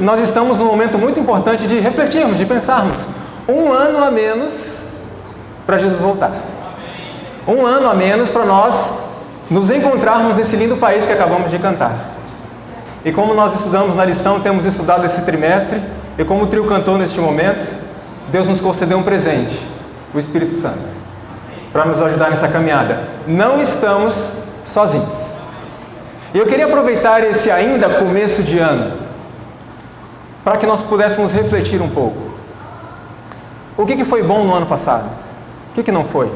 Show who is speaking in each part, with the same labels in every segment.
Speaker 1: nós estamos num momento muito importante de refletirmos, de pensarmos. Um ano a menos para Jesus voltar. Um ano a menos para nós nos encontrarmos nesse lindo país que acabamos de cantar. E como nós estudamos na lição, temos estudado esse trimestre, e como o trio cantou neste momento, Deus nos concedeu um presente, o Espírito Santo, para nos ajudar nessa caminhada. Não estamos sozinhos. E eu queria aproveitar esse ainda começo de ano, para que nós pudéssemos refletir um pouco. O que foi bom no ano passado? O que não foi?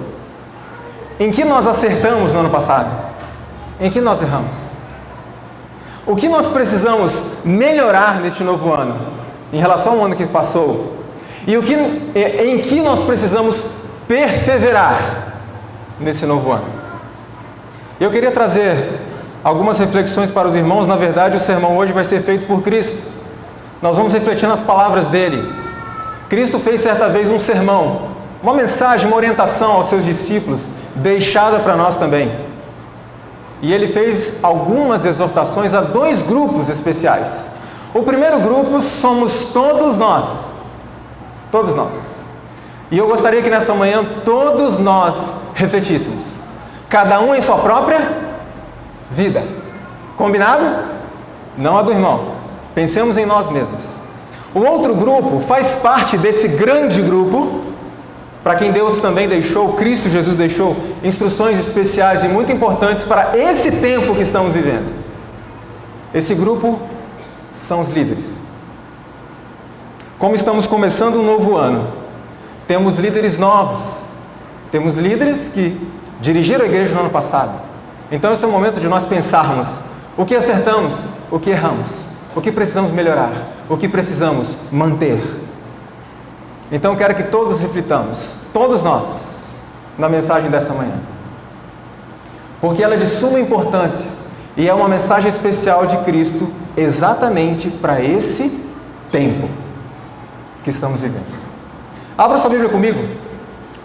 Speaker 1: Em que nós acertamos no ano passado? Em que nós erramos? O que nós precisamos melhorar neste novo ano, em relação ao ano que passou? E em que nós precisamos perseverar nesse novo ano? Eu queria trazer algumas reflexões para os irmãos. Na verdade, o sermão hoje vai ser feito por Cristo. Nós vamos refletir nas palavras dele. Cristo fez certa vez um sermão, uma mensagem, uma orientação aos seus discípulos, deixada para nós também. E ele fez algumas exortações a dois grupos especiais. O primeiro grupo somos todos nós. Todos nós. E eu gostaria que nessa manhã todos nós refletíssemos. Cada um em sua própria vida. Combinado? Não a do irmão. Pensemos em nós mesmos. O outro grupo faz parte desse grande grupo, para quem Deus também deixou, Cristo Jesus deixou instruções especiais e muito importantes para esse tempo que estamos vivendo. Esse grupo são os líderes. Como estamos começando um novo ano, temos líderes novos, temos líderes que dirigiram a igreja no ano passado. Então esse é o momento de nós pensarmos o que acertamos, o que erramos, o que precisamos melhorar, o que precisamos manter. Então eu quero que todos reflitamos, todos nós, na mensagem dessa manhã, porque ela é de suma importância e é uma mensagem especial de Cristo exatamente para esse tempo que estamos vivendo. Abra sua Bíblia comigo,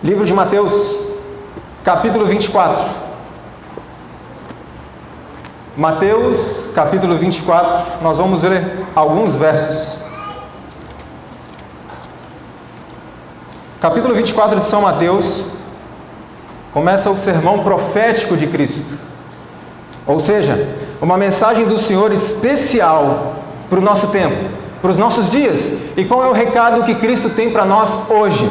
Speaker 1: livro de Mateus, capítulo 24. Mateus, capítulo 24, nós vamos ler alguns versos. Capítulo 24 de São Mateus, começa o sermão profético de Cristo. Ou seja, uma mensagem do Senhor especial para o nosso tempo, para os nossos dias. E qual é o recado que Cristo tem para nós hoje?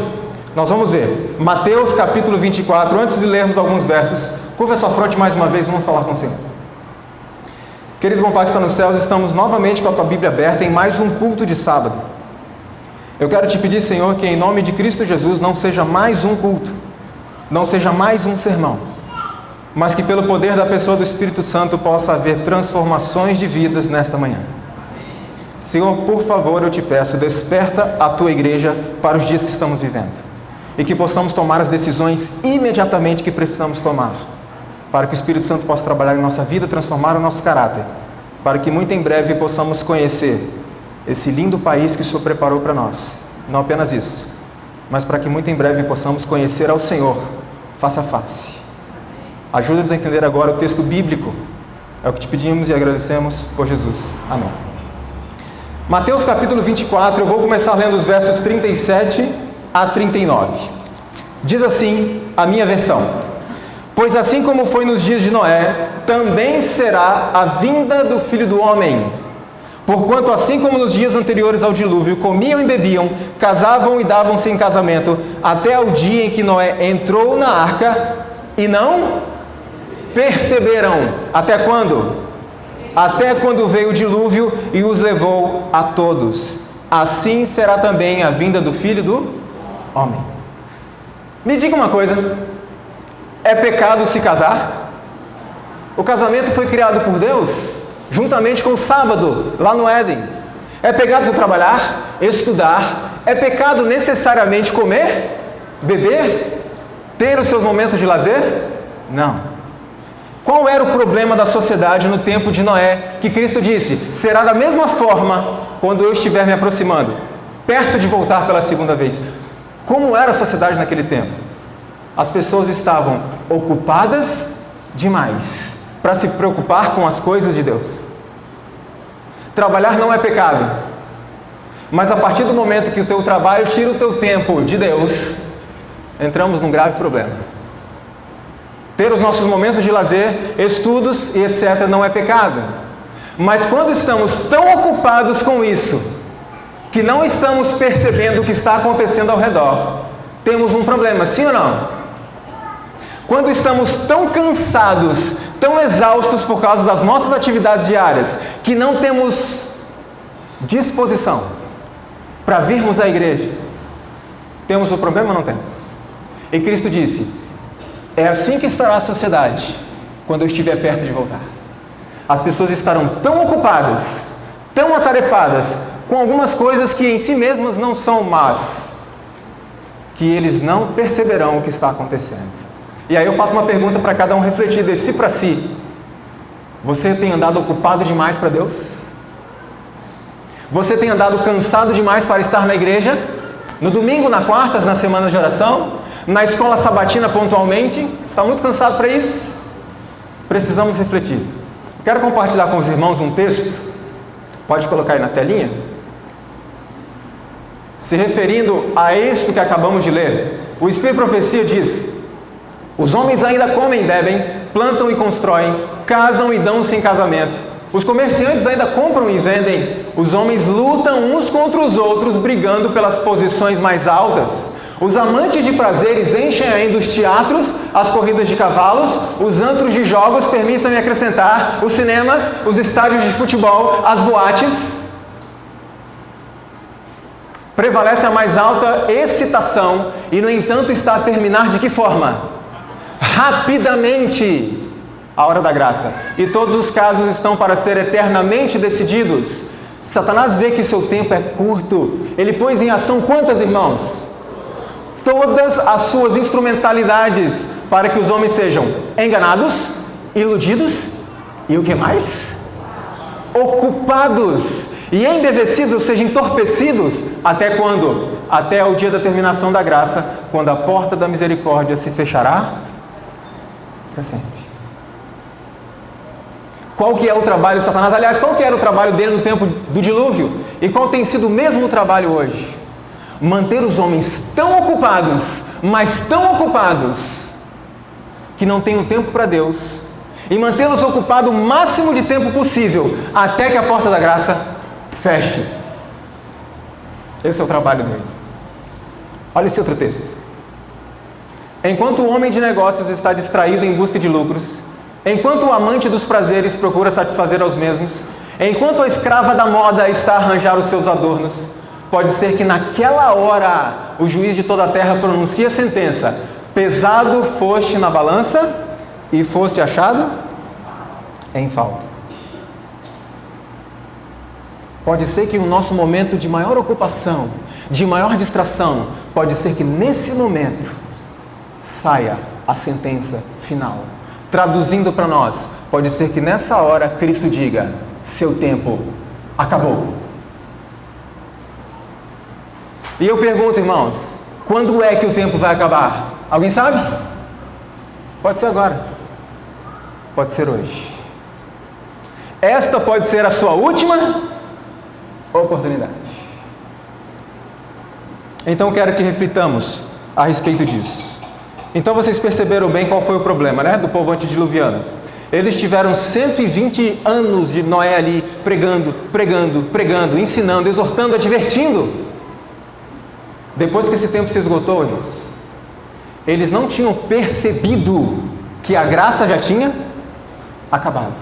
Speaker 1: Nós vamos ver. Mateus capítulo 24, antes de lermos alguns versos, curva sua fronte mais uma vez, vamos falar com o Senhor. Querido bom Pai que está nos céus, estamos novamente com a tua Bíblia aberta em mais um culto de sábado. Eu quero te pedir, Senhor, que em nome de Cristo Jesus não seja mais um culto, não seja mais um sermão, mas que pelo poder da pessoa do Espírito Santo possa haver transformações de vidas nesta manhã. Senhor, por favor, eu te peço, desperta a tua igreja para os dias que estamos vivendo e que possamos tomar as decisões imediatamente que precisamos tomar, para que o Espírito Santo possa trabalhar em nossa vida, transformar o nosso caráter, para que muito em breve possamos conhecer esse lindo país que o Senhor preparou para nós. Não apenas isso, mas para que muito em breve possamos conhecer ao Senhor face a face. Ajuda-nos a entender agora o texto bíblico. É o que te pedimos e agradecemos por Jesus. Amém. Mateus capítulo 24, eu vou começar lendo os versos 37 a 39. Diz assim a minha versão: pois assim como foi nos dias de Noé, também será a vinda do Filho do Homem. Porquanto assim como nos dias anteriores ao dilúvio, comiam e bebiam, casavam e davam-se em casamento, até o dia em que Noé entrou na arca, e não perceberam. Até quando? Até quando veio o dilúvio e os levou a todos. Assim será também a vinda do Filho do Homem. Me diga uma coisa, é pecado se casar? O casamento foi criado por Deus, juntamente com o sábado, lá no Éden. É pecado trabalhar, estudar? É pecado necessariamente comer, beber, ter os seus momentos de lazer? Não. Qual era o problema da sociedade no tempo de Noé, que Cristo disse, será da mesma forma quando eu estiver me aproximando, perto de voltar pela segunda vez? Como era a sociedade naquele tempo? As pessoas estavam ocupadas demais para se preocupar com as coisas de Deus. Trabalhar não é pecado, Mas a partir do momento que o teu trabalho tira o teu tempo de Deus, entramos num grave problema. Ter os nossos momentos de lazer, estudos e etc. não é pecado. Mas quando estamos tão ocupados com isso, que não estamos percebendo o que está acontecendo ao redor, temos um problema, sim ou não? Quando estamos tão cansados, tão exaustos por causa das nossas atividades diárias, que não temos disposição para virmos à igreja, temos um problema ou não temos? E Cristo disse: é assim que estará a sociedade quando eu estiver perto de voltar. As pessoas estarão tão ocupadas, tão atarefadas com algumas coisas que em si mesmas não são más, que eles não perceberão o que está acontecendo. E aí eu faço uma pergunta para cada um refletir de si para si. Você tem andado ocupado demais para Deus? Você tem andado cansado demais para estar na igreja? No domingo, na quarta, nas semanas de oração? Na escola sabatina pontualmente? Está muito cansado para isso? Precisamos refletir. Quero compartilhar com os irmãos um texto. Pode colocar aí na telinha. Se referindo a isto que acabamos de ler, o Espírito de Profecia diz: os homens ainda comem e bebem, plantam e constroem, casam e dão-se em casamento. Os comerciantes ainda compram e vendem. Os homens lutam uns contra os outros, brigando pelas posições mais altas. Os amantes de prazeres enchem ainda os teatros, as corridas de cavalos, os antros de jogos, permitam-me acrescentar, os cinemas, os estádios de futebol, as boates. Prevalece a mais alta excitação e, no entanto, está a terminar de que forma? Rapidamente a hora da graça. E todos os casos estão para ser eternamente decididos. Satanás vê que seu tempo é curto. Ele pôs em ação quantas, irmãos? Todas as suas instrumentalidades para que os homens sejam enganados, iludidos e o que mais? Ocupados e embevecidos, ou seja, entorpecidos. Até quando? Até o dia da terminação da graça, quando a porta da misericórdia se fechará para sempre. Qual que é o trabalho de Satanás? Aliás, qual que era o trabalho dele no tempo do dilúvio? E qual tem sido o mesmo trabalho hoje? Manter os homens tão ocupados, mas tão ocupados, que não têm o tempo para Deus, e mantê-los ocupados o máximo de tempo possível, até que a porta da graça feche. Esse é o trabalho dele. Olha esse outro texto. Enquanto o homem de negócios está distraído em busca de lucros, enquanto o amante dos prazeres procura satisfazer aos mesmos, enquanto a escrava da moda está a arranjar os seus adornos, pode ser que naquela hora o juiz de toda a terra pronuncie a sentença: pesado foste na balança e foste achado em falta. Pode ser que o nosso momento de maior ocupação, de maior distração, pode ser que nesse momento saia a sentença final. Traduzindo para nós, pode ser que nessa hora Cristo diga: seu tempo acabou. E eu pergunto, irmãos, quando é que o tempo vai acabar? Alguém sabe? Pode ser agora. Pode ser hoje. Esta pode ser a sua última oportunidade. Então quero que reflitamos a respeito disso. Então vocês perceberam bem qual foi o problema, né, do povo antediluviano. Eles tiveram 120 anos de Noé ali pregando, ensinando, exortando, advertindo. Depois que esse tempo se esgotou, irmãos, eles não tinham percebido que a graça já tinha acabado,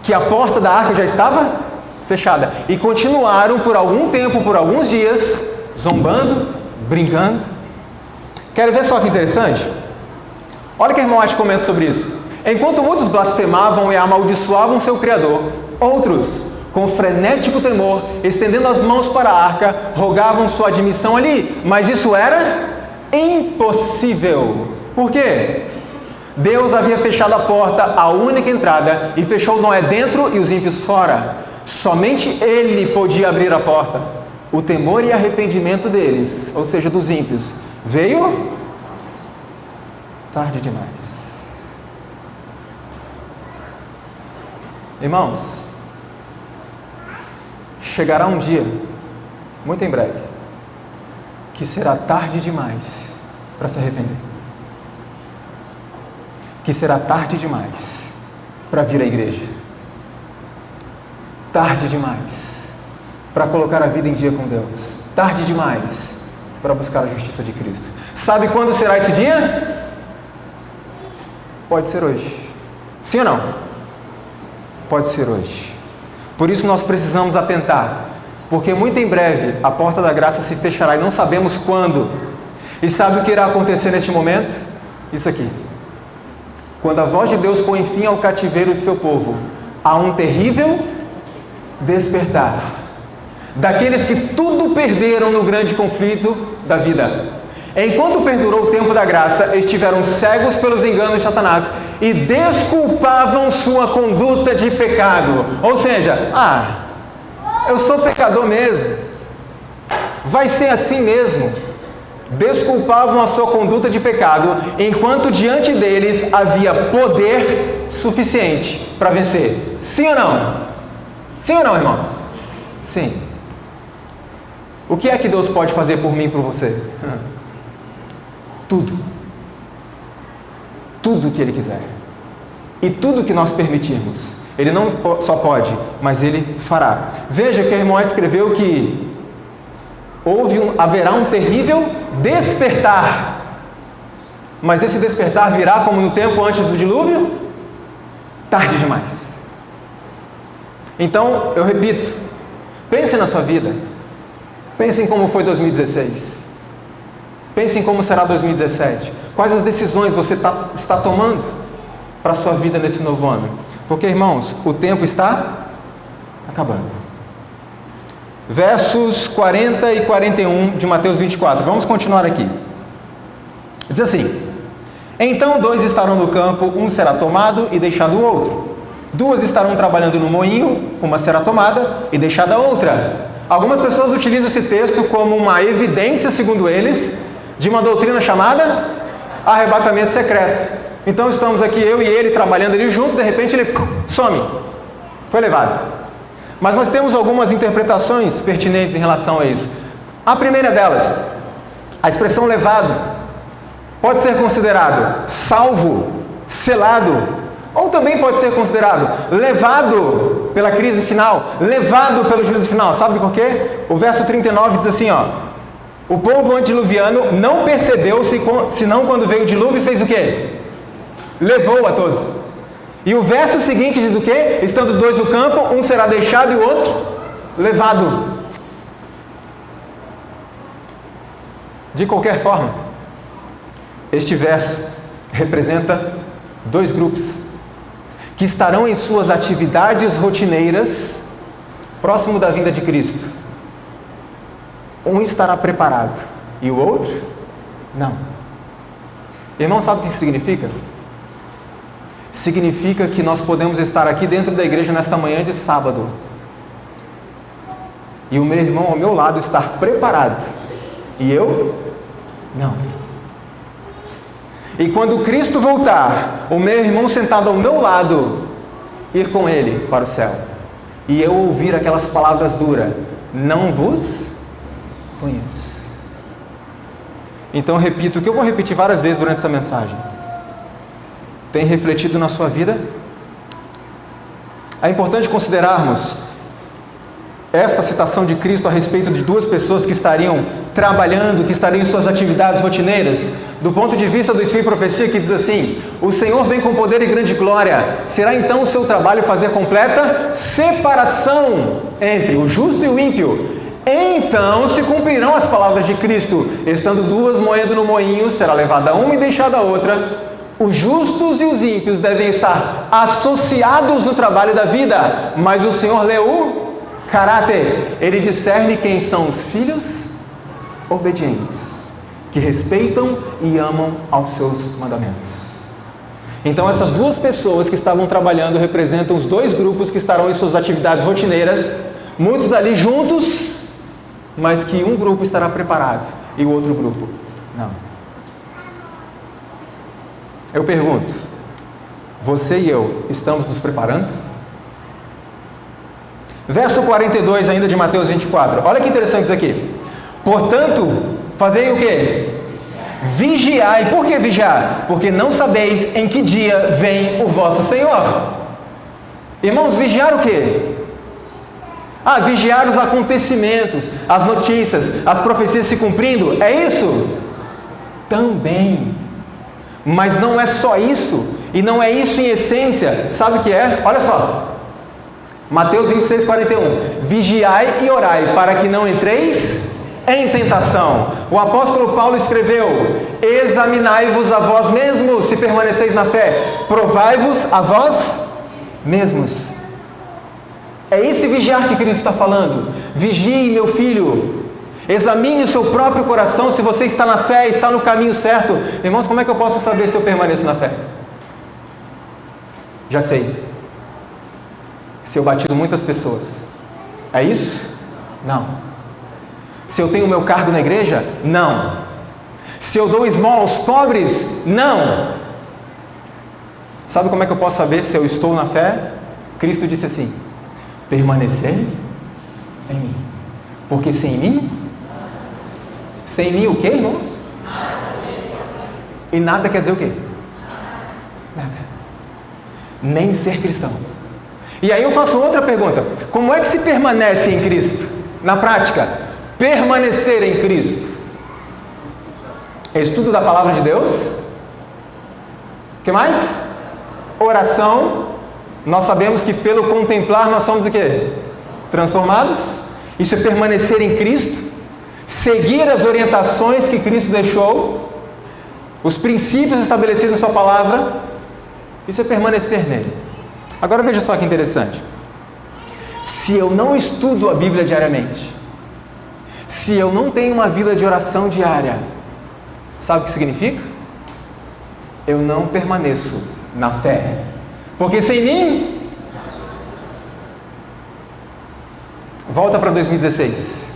Speaker 1: que a porta da arca já estava fechada, e continuaram por algum tempo, por alguns dias, zombando, brincando. Quer ver só que interessante? Olha o que a irmã White comenta sobre isso. Enquanto muitos blasfemavam e amaldiçoavam seu Criador, outros, com frenético temor, estendendo as mãos para a arca, rogavam sua admissão ali, mas isso era impossível. Por quê? Deus havia fechado a porta, a única entrada, e fechou Noé dentro e os ímpios fora. Somente ele podia abrir a porta. O temor e arrependimento deles, ou seja, dos ímpios, veio tarde demais. Irmãos, chegará um dia muito em breve, que será tarde demais para se arrepender. Que será tarde demais para vir à igreja. Tarde demais para colocar a vida em dia com Deus. Tarde demais para buscar a justiça de Cristo. Sabe quando será esse dia? Pode ser hoje. Sim ou não? Pode ser hoje. Por isso nós precisamos atentar, porque muito em breve a porta da graça se fechará e não sabemos quando. E sabe o que irá acontecer neste momento? Isso aqui. Quando a voz de Deus põe fim ao cativeiro de seu povo, há um terrível despertar daqueles que tudo perderam no grande conflito da vida. Enquanto perdurou o tempo da graça, estiveram cegos pelos enganos de Satanás e desculpavam sua conduta de pecado. Ou seja, eu sou pecador mesmo, vai ser assim mesmo. Desculpavam a sua conduta de pecado, enquanto diante deles havia poder suficiente para vencer. Sim ou não? Sim ou não, irmãos? Sim. O que é que Deus pode fazer por mim e por você? Tudo. Tudo que Ele quiser. E tudo que nós permitirmos. Ele não só pode, mas Ele fará. Veja que a irmã escreveu que haverá um terrível despertar. Mas esse despertar virá como no tempo antes do dilúvio? Tarde demais. Então, eu repito, pense na sua vida. Pense em como foi 2016. Pense em como será 2017. Quais as decisões você está tomando para a sua vida nesse novo ano? Porque, irmãos, o tempo está acabando. Versos 40 e 41 de Mateus 24. Vamos continuar aqui. Diz assim: então 2 estarão no campo, um será tomado e deixado o outro. 2 estarão trabalhando no moinho, uma será tomada e deixada a outra. Algumas pessoas utilizam esse texto como uma evidência, segundo eles, de uma doutrina chamada arrebatamento secreto. Então estamos aqui, eu e ele, trabalhando ali junto, de repente ele some, foi levado. Mas nós temos algumas interpretações pertinentes em relação a isso. A primeira delas, a expressão levado, pode ser considerado salvo, selado, ou também pode ser considerado levado pela crise final, levado pelo juízo final. Sabe por quê? O verso 39 diz assim, o povo antediluviano não percebeu, senão quando veio o dilúvio fez o quê? Levou a todos. E o verso seguinte diz o quê? Estando 2 no campo, um será deixado e o outro levado. De qualquer forma, este verso representa 2 grupos que estarão em suas atividades rotineiras próximo da vinda de Cristo. Um estará preparado e o outro não. Irmão, sabe o que significa? Significa que nós podemos estar aqui dentro da igreja nesta manhã de sábado e o meu irmão ao meu lado estar preparado e eu não. E quando Cristo voltar, o meu irmão sentado ao meu lado ir com Ele para o céu e eu ouvir aquelas palavras duras: não vos conheço. Então eu repito o que eu vou repetir várias vezes durante essa mensagem. Tem refletido na sua vida? É importante considerarmos esta citação de Cristo a respeito de 2 pessoas que estariam trabalhando, que estariam em suas atividades rotineiras, do ponto de vista do Espírito e Profecia, que diz assim: o Senhor vem com poder e grande glória, será então o seu trabalho fazer completa separação entre o justo e o ímpio. Então se cumprirão as palavras de Cristo: estando 2 moendo no moinho, será levada uma e deixada a outra. Os justos e os ímpios devem estar associados no trabalho da vida, mas o Senhor lê o caráter. Ele discerne quem são os filhos obedientes, que respeitam e amam aos seus mandamentos. Então essas 2 pessoas que estavam trabalhando representam os 2 grupos que estarão em suas atividades rotineiras, muitos ali juntos, mas que um grupo estará preparado e o outro grupo não. Eu pergunto, você e eu estamos nos preparando? Verso 42 ainda de Mateus 24. Olha que interessante isso aqui. Portanto, fazei o quê? Vigiai. Por que vigiar? Porque não sabeis em que dia vem o vosso Senhor. Irmãos, vigiar o quê? Vigiar os acontecimentos, as notícias, as profecias se cumprindo. É isso? Também. Mas não é só isso. E não é isso em essência. Sabe o que é? Olha só. Mateus 26, 41. Vigiai e orai para que não entreis em tentação. O apóstolo Paulo escreveu: examinai-vos a vós mesmos, se permaneceis na fé. Provai-vos a vós mesmos. É esse vigiar que Cristo está falando. Vigie, meu filho. Examine o seu próprio coração, se você está na fé, está no caminho certo. Irmãos, como é que eu posso saber se eu permaneço na fé? Já sei. Se eu batizo muitas pessoas. É isso? Não. Se eu tenho o meu cargo na igreja? Não. Se eu dou esmola aos pobres? Não. Sabe como é que eu posso saber se eu estou na fé? Cristo disse assim: permanecer em mim. Porque sem mim o quê, irmãos? E nada quer dizer o quê? Nada. Nem ser cristão. E aí eu faço outra pergunta: como é que se permanece em Cristo? Na prática, permanecer em Cristo. Estudo da palavra de Deus. O que mais? Oração. Nós sabemos que pelo contemplar nós somos o quê? Transformados. Isso é permanecer em Cristo. Seguir as orientações que Cristo deixou. Os princípios estabelecidos na sua palavra. Isso é permanecer nele. Agora veja só que interessante. Se eu não estudo a Bíblia diariamente, se eu não tenho uma vida de oração diária, sabe o que significa? Eu não permaneço na fé. Porque sem mim... Volta para 2016.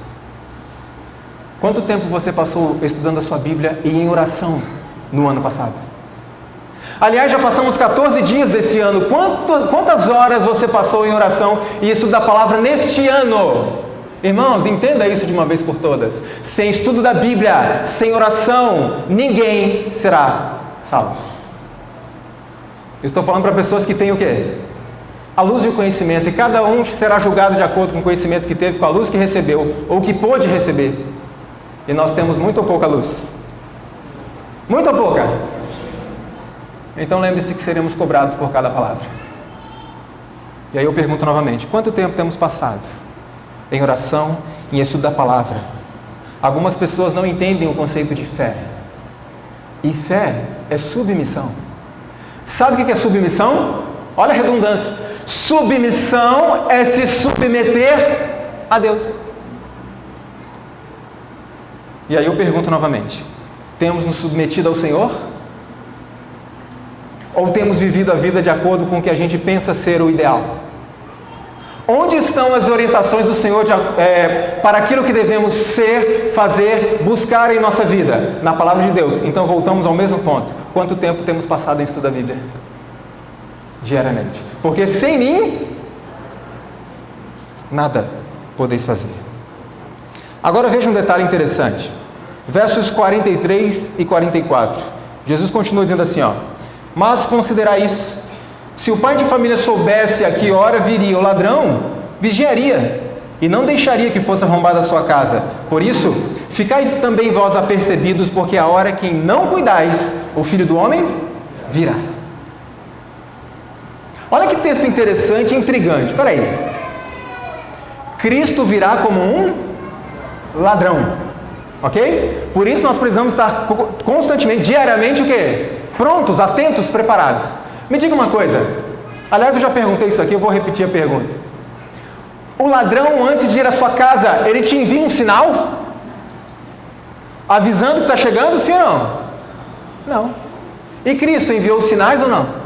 Speaker 1: Quanto tempo você passou estudando a sua Bíblia e em oração no ano passado? Aliás, já passamos 14 dias desse ano. Quantas horas você passou em oração e estudo da palavra neste ano? Irmãos, entenda isso de uma vez por todas. Sem estudo da Bíblia, sem oração, ninguém será salvo. Estou falando para pessoas que têm o quê? A luz do conhecimento. E cada um será julgado de acordo com o conhecimento que teve, com a luz que recebeu, ou que pôde receber. E nós temos muito ou pouca luz? Muito ou pouca? Então lembre-se que seremos cobrados por cada palavra. E aí eu pergunto novamente: quanto tempo temos passado em oração, em estudo da palavra? Algumas pessoas não entendem o conceito de fé. E fé é submissão. Sabe o que é submissão? Olha a redundância. Submissão é se submeter a Deus. E aí eu pergunto novamente: temos nos submetido ao Senhor? Ou temos vivido a vida de acordo com o que a gente pensa ser o ideal? Onde estão as orientações do Senhor para aquilo que devemos ser, fazer, buscar em nossa vida? Na palavra de Deus. Então voltamos ao mesmo ponto. Quanto tempo temos passado em estudo da Bíblia? Diariamente. Porque sem mim, nada podeis fazer. Agora veja um detalhe interessante. Versos 43 e 44. Jesus continua dizendo assim, mas considerai isso: se o pai de família soubesse a que hora viria o ladrão, vigiaria, e não deixaria que fosse arrombada a sua casa. Por isso, ficai também vós apercebidos, porque a hora que não cuidais, o Filho do Homem virá. Olha que texto interessante e intrigante. Espera aí. Cristo virá como um ladrão, ok? Por isso nós precisamos estar constantemente, diariamente, o quê? Prontos, atentos, preparados. Me diga uma coisa. Aliás, eu já perguntei isso aqui, eu vou repetir a pergunta. O ladrão, antes de ir à sua casa, ele te envia um sinal? Avisando que está chegando, sim ou não? Não. E Cristo enviou sinais ou não?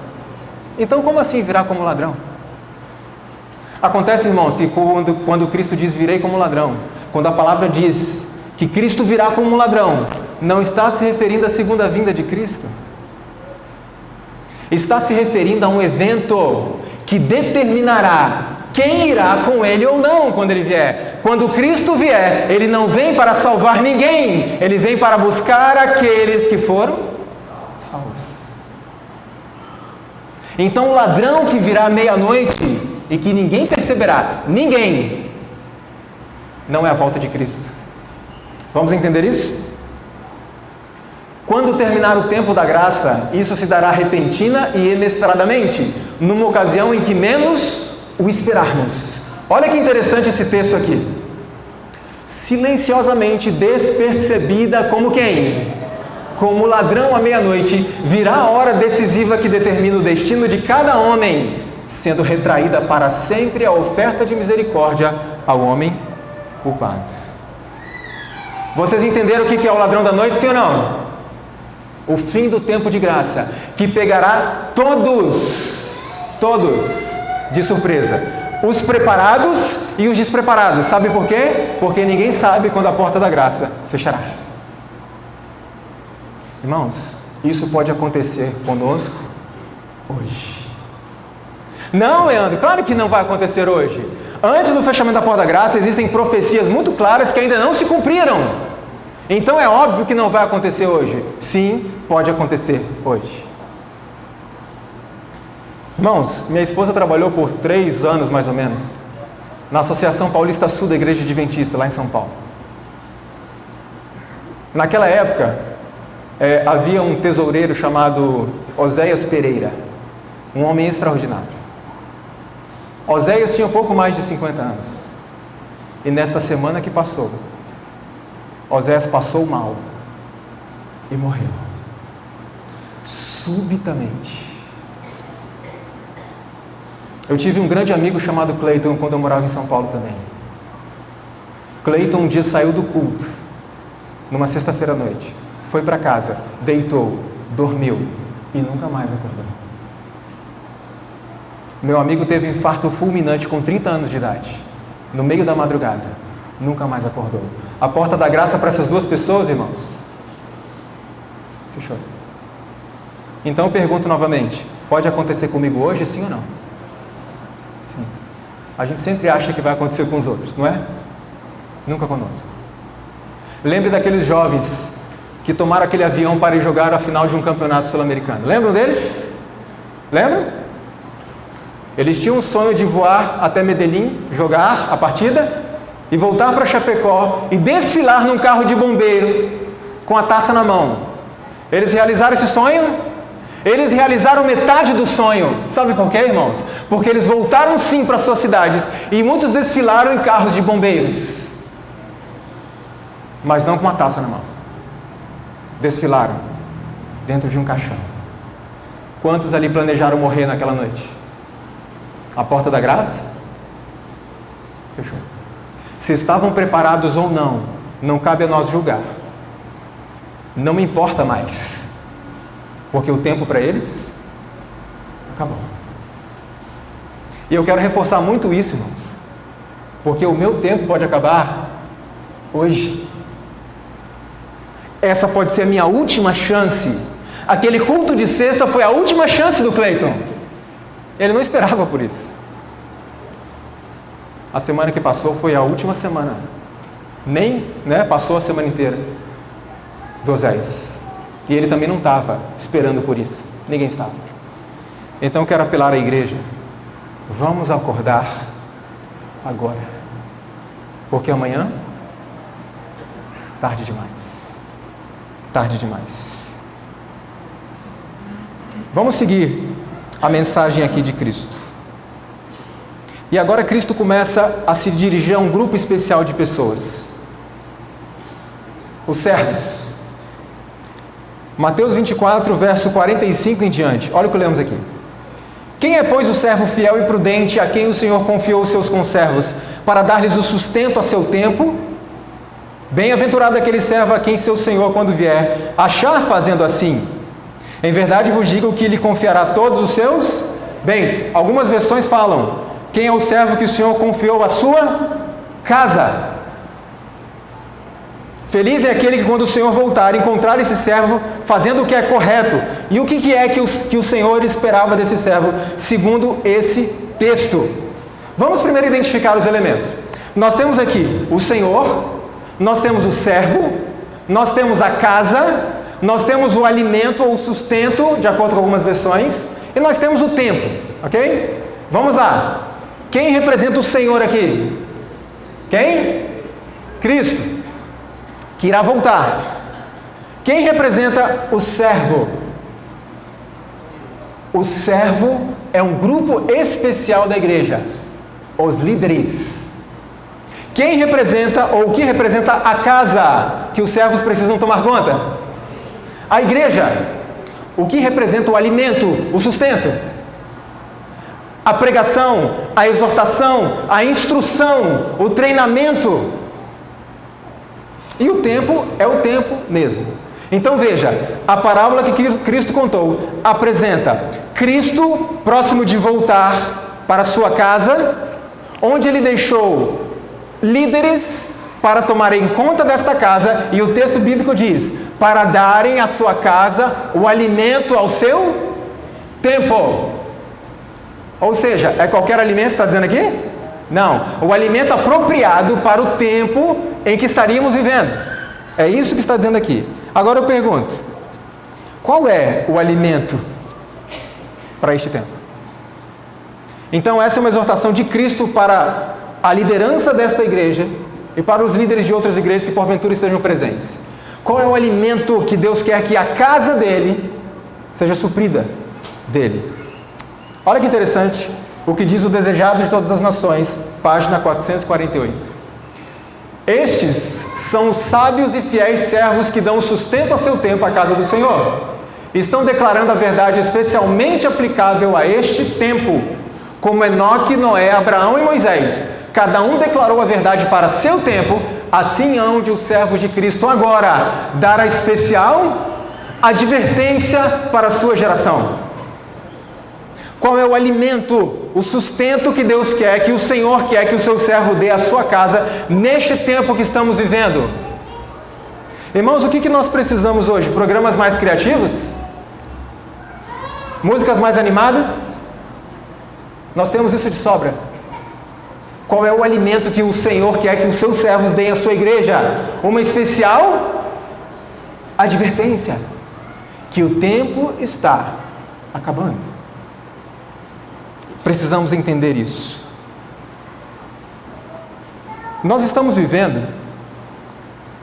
Speaker 1: Então, como assim virá como ladrão? Acontece, irmãos, que quando Cristo diz virei como ladrão, quando a palavra diz que Cristo virá como ladrão, não está se referindo à segunda vinda de Cristo. Está se referindo a um evento que determinará quem irá com ele ou não quando ele vier. Quando Cristo vier, ele não vem para salvar ninguém, ele vem para buscar aqueles que foram salvos. Então o ladrão que virá à meia-noite e que ninguém perceberá, ninguém, não é a volta de Cristo. Vamos entender isso? Quando terminar o tempo da graça, isso se dará repentina e inesperadamente, numa ocasião em que menos o esperarmos. Olha que interessante esse texto aqui. Silenciosamente, despercebida como quem? Como ladrão à meia-noite, virá a hora decisiva que determina o destino de cada homem, sendo retraída para sempre a oferta de misericórdia ao homem culpado. Vocês entenderam o que é o ladrão da noite, sim ou não? O fim do tempo de graça, que pegará todos de surpresa, os preparados e os despreparados. Sabe por quê? Porque ninguém sabe quando a porta da graça fechará. Irmãos, isso pode acontecer conosco hoje. Não, Leandro, claro que não vai acontecer hoje. Antes do fechamento da porta da graça, existem profecias muito claras que ainda não se cumpriram. Então é óbvio que não vai acontecer hoje. Sim, pode acontecer hoje. Irmãos, minha esposa trabalhou por 3 anos mais ou menos na Associação Paulista Sul da Igreja Adventista, lá em São Paulo. Naquela época, havia um tesoureiro chamado Oséias Pereira, um homem extraordinário. Oséias tinha pouco mais de 50 anos. E nesta semana que passou, Oséias passou mal e morreu. Subitamente. Eu tive um grande amigo chamado Cleiton quando eu morava em São Paulo também. Cleiton um dia saiu do culto, numa sexta-feira à noite, foi para casa, deitou, dormiu e nunca mais acordou. Meu amigo teve um infarto fulminante com 30 anos de idade, no meio da madrugada, nunca mais acordou. A porta da graça para essas duas pessoas, irmãos, fechou. Então eu pergunto novamente, pode acontecer comigo hoje, sim ou não? Sim. A gente sempre acha que vai acontecer com os outros, não é? Nunca conosco. Lembre daqueles jovens que tomaram aquele avião para ir jogar a final de um campeonato sul-americano. Lembram deles? Lembram? Eles tinham um sonho de voar até Medellín, jogar a partida e voltar para Chapecó e desfilar num carro de bombeiro com a taça na mão. Eles realizaram esse sonho? Eles realizaram metade do sonho. Sabe por quê, irmãos? Porque eles voltaram sim para suas cidades e muitos desfilaram em carros de bombeiros, mas não com a taça na mão. Desfilaram dentro de um caixão. Quantos ali planejaram morrer naquela noite? A porta da graça? Fechou. Se estavam preparados ou não, não cabe a nós julgar. Não me importa mais, porque o tempo para eles acabou. E eu quero reforçar muito isso, irmãos, porque o meu tempo pode acabar hoje. Essa pode ser a minha última chance. Aquele culto de sexta foi a última chance do Cleiton. Ele não esperava por isso. A semana que passou foi a última semana. Nem passou a semana inteira do Oséias. E ele também não estava esperando por isso. Ninguém estava. Então eu quero apelar à igreja. Vamos acordar agora. Porque amanhã, tarde demais. Tarde demais. Vamos seguir a mensagem aqui de Cristo. E agora Cristo começa a se dirigir a um grupo especial de pessoas. Os servos. Mateus 24, verso 45 em diante. Olha o que lemos aqui. Quem é, pois, o servo fiel e prudente a quem o Senhor confiou os seus conservos para dar-lhes o sustento a seu tempo? Bem-aventurado aquele servo a quem seu Senhor, quando vier, achar fazendo assim. Em verdade vos digo que lhe confiará todos os seus bens. Algumas versões falam: quem é o servo que o Senhor confiou a sua casa? Feliz é aquele que, quando o Senhor voltar, encontrar esse servo fazendo o que é correto. E o que é que o Senhor esperava desse servo, segundo esse texto? Vamos primeiro identificar os elementos. Nós temos aqui o Senhor, nós temos o servo, nós temos a casa, nós temos o alimento ou sustento, de acordo com algumas versões, e nós temos o tempo, ok? Vamos lá. Quem representa o Senhor aqui? Quem? Cristo, que irá voltar. Quem representa o servo? O servo é um grupo especial da igreja, os líderes. Quem representa, ou o que representa a casa que os servos precisam tomar conta? A igreja. O que representa o alimento, o sustento? A pregação, a exortação, a instrução, o treinamento. E o tempo é o tempo mesmo. Então veja, a parábola que Cristo contou apresenta Cristo próximo de voltar para a sua casa, onde ele deixou líderes para tomarem conta desta casa, e o texto bíblico diz, para darem à sua casa o alimento ao seu tempo. Ou seja, é qualquer alimento que está dizendo aqui? Não, o alimento apropriado para o tempo em que estaríamos vivendo. É isso que está dizendo aqui. Agora eu pergunto, qual é o alimento para este tempo? Então essa é uma exortação de Cristo para a liderança desta igreja e para os líderes de outras igrejas que porventura estejam presentes. Qual é o alimento que Deus quer que a casa dele seja suprida dele? Olha que interessante o que diz o Desejado de Todas as Nações, página 448. Estes são os sábios e fiéis servos que dão sustento a seu tempo à casa do Senhor. Estão declarando a verdade especialmente aplicável a este tempo, como Enoque, Noé, Abraão e Moisés. Cada um declarou a verdade para seu tempo, assim hão de os servos de Cristo agora dar a especial advertência para a sua geração. Qual é o alimento, o sustento que Deus quer, que o Senhor quer que o seu servo dê à sua casa neste tempo que estamos vivendo? Irmãos, o que nós precisamos hoje? Programas mais criativos? Músicas mais animadas? Nós temos isso de sobra. Qual é o alimento que o Senhor quer que os seus servos deem à sua igreja? Uma especial advertência, que o tempo está acabando. Precisamos entender isso. Nós estamos vivendo,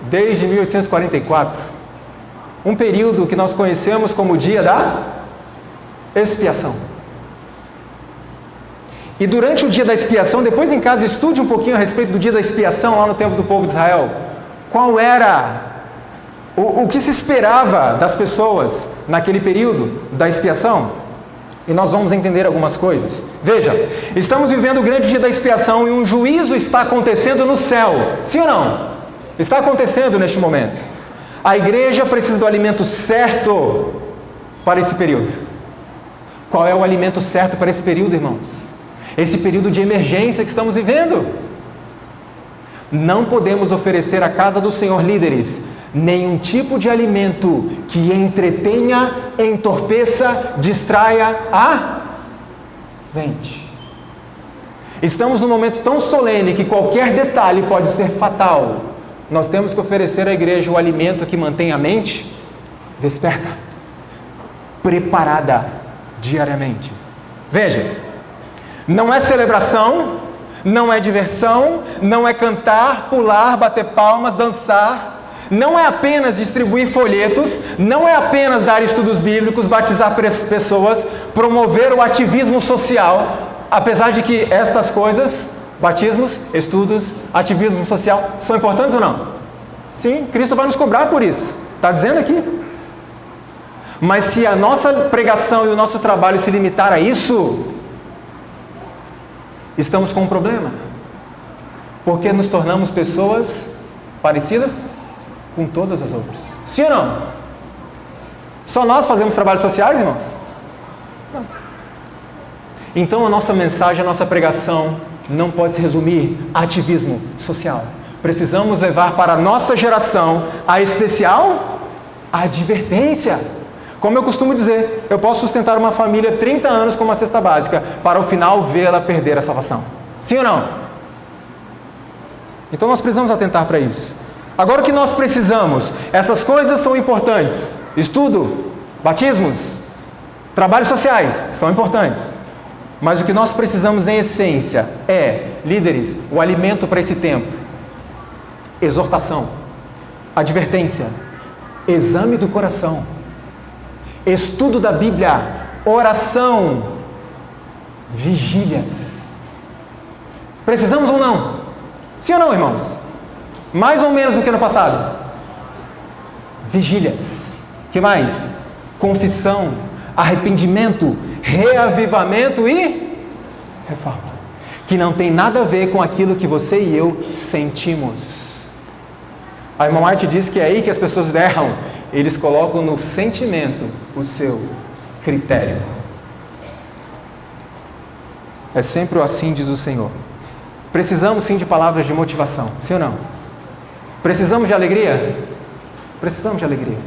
Speaker 1: desde 1844, um período que nós conhecemos como o dia da expiação. E durante o dia da expiação, depois em casa estude um pouquinho a respeito do dia da expiação lá no tempo do povo de Israel. Qual era o que se esperava das pessoas naquele período da expiação? E nós vamos entender algumas coisas. Veja, estamos vivendo o grande dia da expiação e um juízo está acontecendo no céu. Sim ou não? Está acontecendo neste momento. A igreja precisa do alimento certo para esse período. Qual é o alimento certo para esse período, irmãos? Esse período de emergência que estamos vivendo. Não podemos oferecer à casa do Senhor líderes nenhum tipo de alimento que entretenha, entorpeça, distraia a mente. Estamos num momento tão solene que qualquer detalhe pode ser fatal. Nós temos que oferecer à igreja o alimento que mantém a mente desperta, preparada diariamente. Veja, não é celebração, não é diversão, não é cantar, pular, bater palmas, dançar. Não é apenas distribuir folhetos, não é apenas dar estudos bíblicos, batizar pessoas, promover o ativismo social, apesar de que estas coisas, batismos, estudos, ativismo social, são importantes ou não? Sim, Cristo vai nos cobrar por isso, está dizendo aqui. Mas se a nossa pregação e o nosso trabalho se limitar a isso, estamos com um problema, porque nos tornamos pessoas parecidas com todas as outras. Sim ou não? Só nós fazemos trabalhos sociais, irmãos? Não. Então a nossa mensagem, a nossa pregação não pode se resumir a ativismo social. Precisamos levar para a nossa geração a especial advertência. Como eu costumo dizer, eu posso sustentar uma família 30 anos com uma cesta básica, para ao final vê-la perder a salvação. Sim ou não? Então nós precisamos atentar para isso. Agora o que nós precisamos? Essas coisas são importantes. Estudo, batismos, trabalhos sociais são importantes. Mas o que nós precisamos em essência é, líderes, o alimento para esse tempo. Exortação, advertência, exame do coração, estudo da Bíblia, oração, vigílias. Precisamos ou não? Sim ou não, irmãos? Mais ou menos do que no passado? Vigílias. Que mais? Confissão, arrependimento, reavivamento e reforma. Que não tem nada a ver com aquilo que você e eu sentimos. A irmã White diz que é aí que as pessoas erram. Eles colocam no sentimento o seu critério. É sempre o assim, diz o Senhor. Precisamos sim de palavras de motivação, sim ou não? Precisamos de alegria? Precisamos de alegria.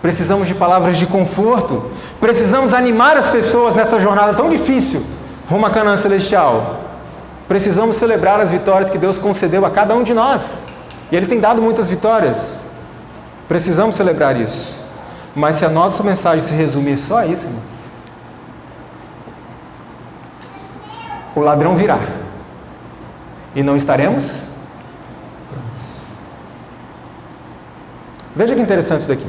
Speaker 1: Precisamos de palavras de conforto. Precisamos animar as pessoas nessa jornada tão difícil rumo à Canaã Celestial. Precisamos celebrar as vitórias que Deus concedeu a cada um de nós. E Ele tem dado muitas vitórias. Precisamos celebrar isso. Mas se a nossa mensagem se resumir só a isso, irmãos, o ladrão virá. E não estaremos prontos. Veja que interessante isso daqui.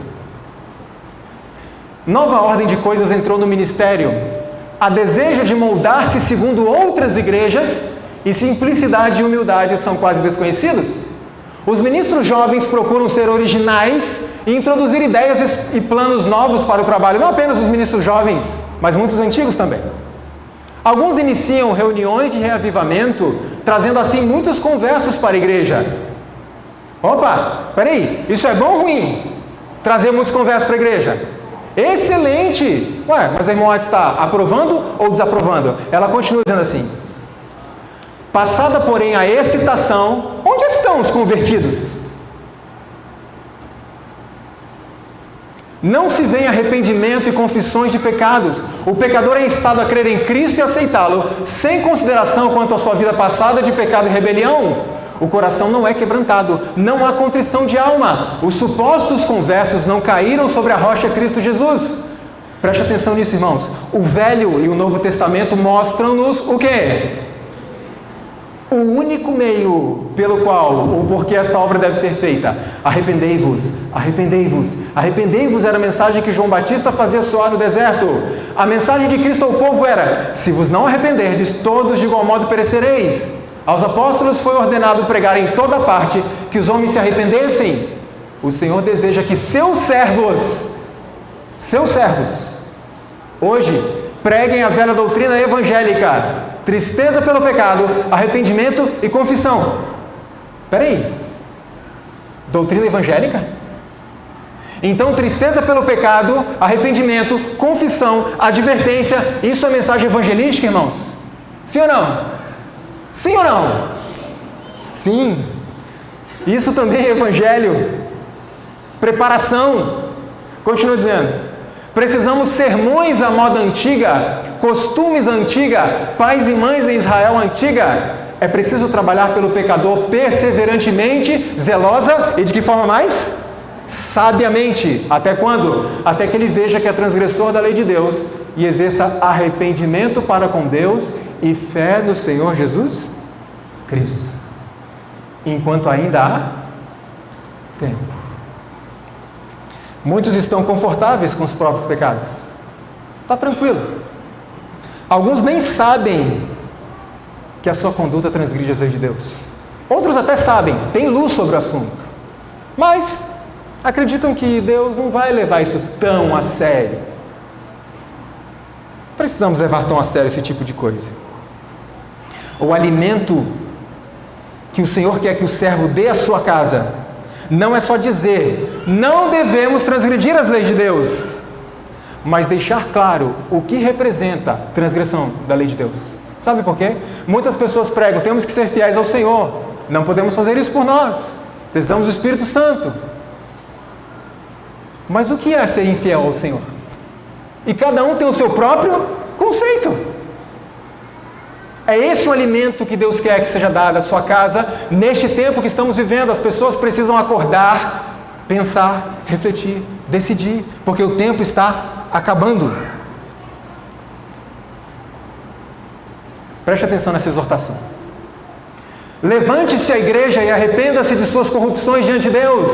Speaker 1: Nova ordem de coisas entrou no ministério. A desejo de moldar-se segundo outras igrejas, e simplicidade e humildade são quase desconhecidos. Os ministros jovens procuram ser originais e introduzir ideias e planos novos para o trabalho. Não apenas os ministros jovens, mas muitos antigos também. Alguns iniciam reuniões de reavivamento, trazendo assim muitos conversos para a igreja. Opa, peraí, isso é bom ou ruim? Trazer muitos conversos para a igreja? Excelente! Ué, mas a irmã White está aprovando ou desaprovando? Ela continua dizendo assim: passada, porém, a excitação, onde estão os convertidos? Não se vê arrependimento e confissões de pecados. O pecador é instado a crer em Cristo e aceitá-lo, sem consideração quanto à sua vida passada de pecado e rebelião. O coração não é quebrantado, não há contrição de alma. Os supostos conversos não caíram sobre a rocha Cristo Jesus. Preste atenção nisso, irmãos. O Velho e o Novo Testamento mostram-nos o quê? O único meio pelo qual ou porque esta obra deve ser feita. Arrependei-vos, arrependei-vos. Arrependei-vos era a mensagem que João Batista fazia soar no deserto. A mensagem de Cristo ao povo era: se vos não arrependerdes, todos de igual modo perecereis. Aos apóstolos foi ordenado pregar em toda parte que os homens se arrependessem. O Senhor deseja que seus servos, hoje, preguem a velha doutrina evangélica: tristeza pelo pecado, arrependimento e confissão. Peraí, doutrina evangélica? Então, tristeza pelo pecado, arrependimento, confissão, advertência, isso é mensagem evangelística, irmãos? Sim ou não? Sim ou não? Sim. Isso também é evangelho. Preparação. Continua dizendo: precisamos sermões à moda antiga, costumes antiga, pais e mães em Israel antiga. É preciso trabalhar pelo pecador perseverantemente, zelosa e de que forma mais? Sabiamente. Até quando? Até que ele veja que é transgressor da lei de Deus e exerça arrependimento para com Deus e fé no Senhor Jesus Cristo. Enquanto ainda há tempo. Muitos estão confortáveis com os próprios pecados. Está tranquilo. Alguns nem sabem que a sua conduta transgride as leis de Deus. Outros até sabem, têm luz sobre o assunto. Mas acreditam que Deus não vai levar isso tão a sério. Precisamos levar tão a sério esse tipo de coisa. O alimento que o Senhor quer que o servo dê à sua casa não é só dizer: não devemos transgredir as leis de Deus, mas deixar claro o que representa transgressão da lei de Deus. Sabe por quê? Muitas pessoas pregam: temos que ser fiéis ao Senhor, não podemos fazer isso por nós, precisamos do Espírito Santo. Mas o que é ser infiel ao Senhor? E cada um tem o seu próprio conceito. É esse o alimento que Deus quer que seja dado à sua casa. Neste tempo que estamos vivendo, as pessoas precisam acordar, pensar, refletir, decidir, porque o tempo está acabando. Preste atenção nessa exortação. Levante-se a igreja e arrependa-se de suas corrupções diante de Deus.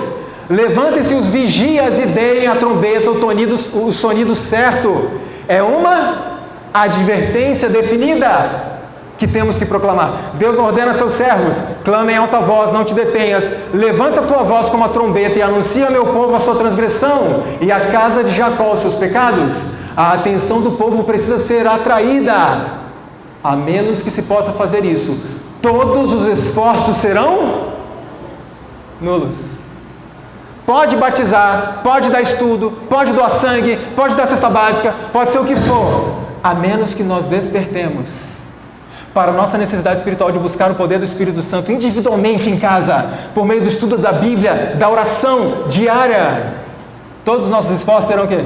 Speaker 1: Levantem-se os vigias e deem a trombeta, o sonido certo. É uma advertência definida que temos que proclamar. Deus ordena a seus servos: clama em alta voz, não te detenhas. Levanta a tua voz como a trombeta e anuncia ao meu povo a sua transgressão e à casa de Jacó os seus pecados. A atenção do povo precisa ser atraída. A menos que se possa fazer isso, todos os esforços serão nulos. Pode batizar, pode dar estudo, pode doar sangue, pode dar cesta básica, pode ser o que for, a menos que nós despertemos para a nossa necessidade espiritual de buscar o poder do Espírito Santo individualmente em casa, por meio do estudo da Bíblia, da oração diária. Todos os nossos esforços serão o quê?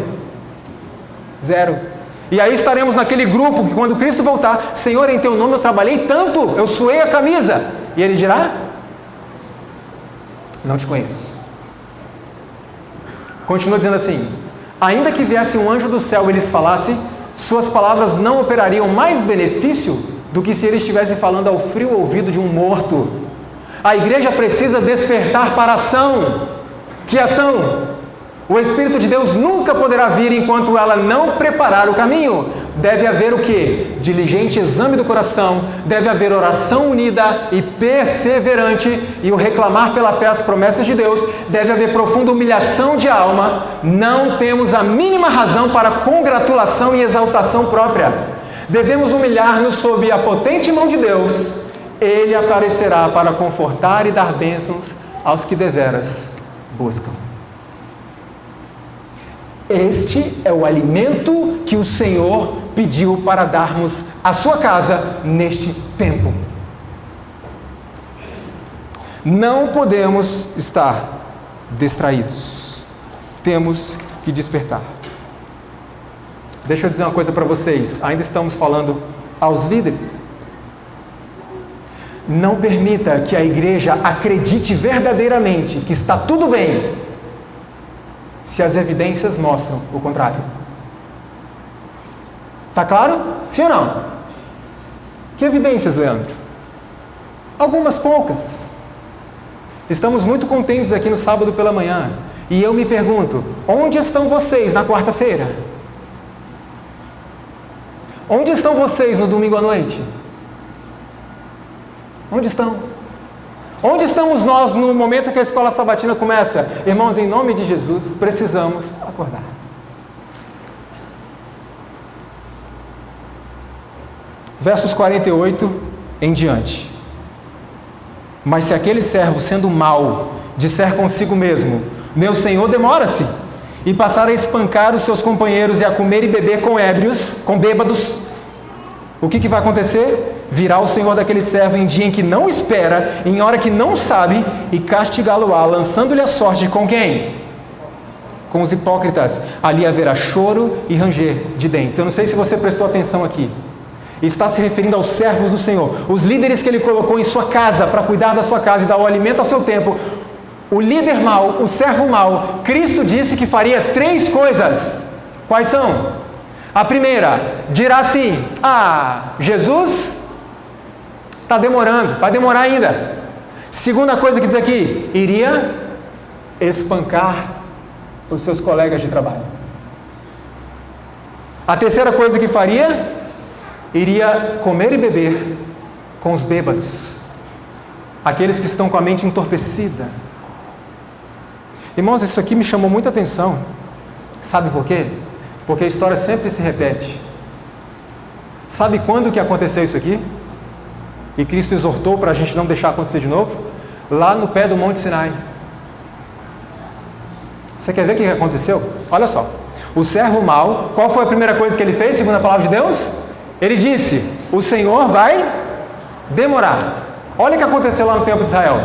Speaker 1: Zero. E aí estaremos naquele grupo que quando Cristo voltar: Senhor, em teu nome eu trabalhei tanto, eu suei a camisa. E ele dirá: não te conheço. Continua dizendo assim: ainda que viesse um anjo do céu e lhes falasse, suas palavras não operariam mais benefício do que se ele estivesse falando ao frio ouvido de um morto. A igreja precisa despertar para a ação. Que ação? O Espírito de Deus nunca poderá vir enquanto ela não preparar o caminho. Deve haver o quê? Diligente exame do coração, deve haver oração unida e perseverante, e o reclamar pela fé as promessas de Deus, deve haver profunda humilhação de alma. Não temos a mínima razão para congratulação e exaltação própria. Devemos humilhar-nos sob a potente mão de Deus. Ele aparecerá para confortar e dar bênçãos aos que deveras buscam. Este é o alimento que o Senhor pediu para darmos à sua casa neste tempo. Não podemos estar distraídos. Temos que despertar. Deixa eu dizer uma coisa para vocês. Ainda estamos falando aos líderes. Não permita que a igreja acredite verdadeiramente que está tudo bem, se as evidências mostram o contrário. Tá claro? Sim ou não? Que evidências, Leandro? Algumas poucas. Estamos muito contentes aqui no sábado pela manhã. E eu me pergunto: onde estão vocês na quarta-feira? Onde estão vocês no domingo à noite? Onde estão? Onde estamos nós no momento que a escola sabatina começa? Irmãos, em nome de Jesus, precisamos acordar. Versos 48 em diante. Mas se aquele servo, sendo mau, disser consigo mesmo: meu senhor demora-se, e passar a espancar os seus companheiros e a comer e beber com ébrios, com bêbados, o que vai acontecer? Virá o Senhor daquele servo em dia em que não espera, em hora que não sabe, e castigá-lo-á, lançando-lhe a sorte com quem? Com os hipócritas. Ali haverá choro e ranger de dentes. Eu não sei se você prestou atenção aqui. Está se referindo aos servos do Senhor, os líderes que Ele colocou em sua casa, para cuidar da sua casa e dar o alimento ao seu tempo. O líder mau, o servo mau, Cristo disse que faria 3 coisas. Quais são? A primeira, dirá assim: Jesus está demorando, vai demorar ainda. Segunda coisa que diz aqui: iria espancar os seus colegas de trabalho. A terceira coisa que faria: iria comer e beber com os bêbados, aqueles que estão com a mente entorpecida. Irmãos, isso aqui me chamou muita atenção. Sabe por quê? Porque a história sempre se repete. Sabe quando que aconteceu isso aqui? E Cristo exortou para a gente não deixar acontecer de novo? Lá no pé do Monte Sinai. Você quer ver o que aconteceu? Olha só. O servo mau, qual foi a primeira coisa que ele fez, segundo a palavra de Deus? Ele disse: o Senhor vai demorar. Olha o que aconteceu lá no templo de Israel.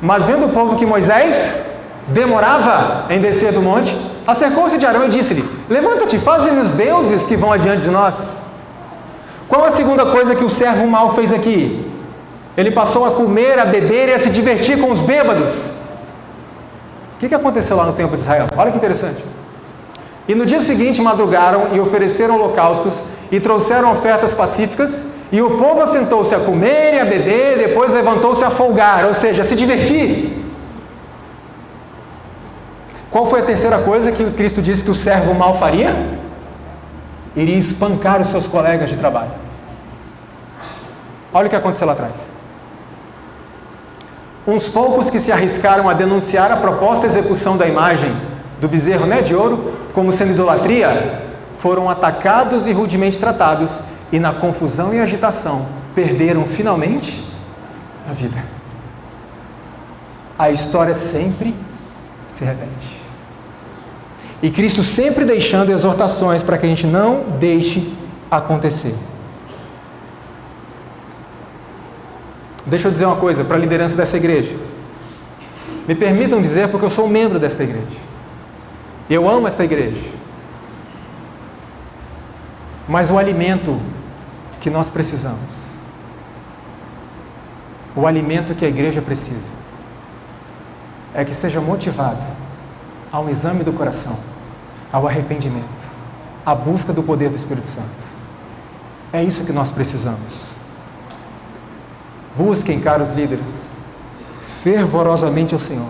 Speaker 1: Mas vendo o povo que Moisés demorava em descer do monte, acercou-se de Arão e disse-lhe: levanta-te, faze-nos deuses que vão adiante de nós. Qual a segunda coisa que o servo mau fez aqui? Ele passou a comer, a beber e a se divertir com os bêbados. O que aconteceu lá no templo de Israel? Olha que interessante. E no dia seguinte madrugaram e ofereceram holocaustos e trouxeram ofertas pacíficas, e o povo assentou-se a comer e a beber, e depois levantou-se a folgar, ou seja, a se divertir. Qual foi a terceira coisa que Cristo disse que o servo mau faria? Iria espancar os seus colegas de trabalho. Olha o que aconteceu lá atrás. Uns poucos que se arriscaram a denunciar a proposta execução da imagem do bezerro, de ouro, como sendo idolatria, foram atacados e rudemente tratados, e na confusão e agitação perderam finalmente a vida. A história sempre se repete. E Cristo sempre deixando exortações para que a gente não deixe acontecer. Deixa eu dizer uma coisa para a liderança dessa igreja. Me permitam dizer, porque eu sou um membro desta igreja. Eu amo esta igreja. Mas o alimento que nós precisamos, o alimento que a igreja precisa, é que seja motivado ao exame do coração, ao arrependimento, à busca do poder do Espírito Santo. É isso que nós precisamos. Busquem, caros líderes, fervorosamente ao Senhor.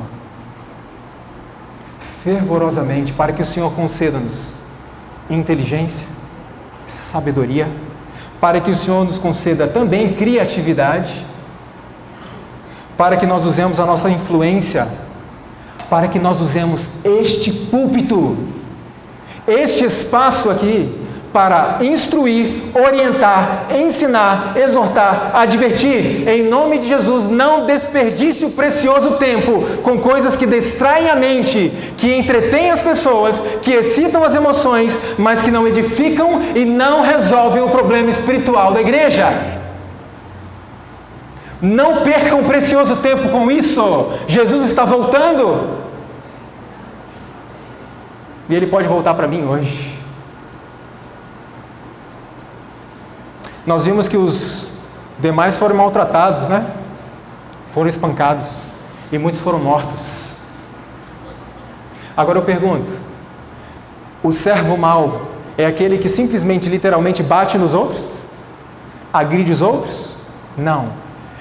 Speaker 1: Fervorosamente, para que o Senhor conceda-nos inteligência, sabedoria, para que o Senhor nos conceda também criatividade, para que nós usemos a nossa influência, para que nós usemos este púlpito, este espaço aqui, para instruir, orientar, ensinar, exortar, advertir. Em nome de Jesus, não desperdice o precioso tempo com coisas que distraem a mente, que entretêm as pessoas, que excitam as emoções, mas que não edificam e não resolvem o problema espiritual da igreja. Não percam precioso tempo com isso. Jesus está voltando. E Ele pode voltar para mim hoje. Nós vimos que os demais foram maltratados, Foram espancados. E muitos foram mortos. Agora eu pergunto: o servo mau é aquele que simplesmente, literalmente bate nos outros? Agride os outros? Não.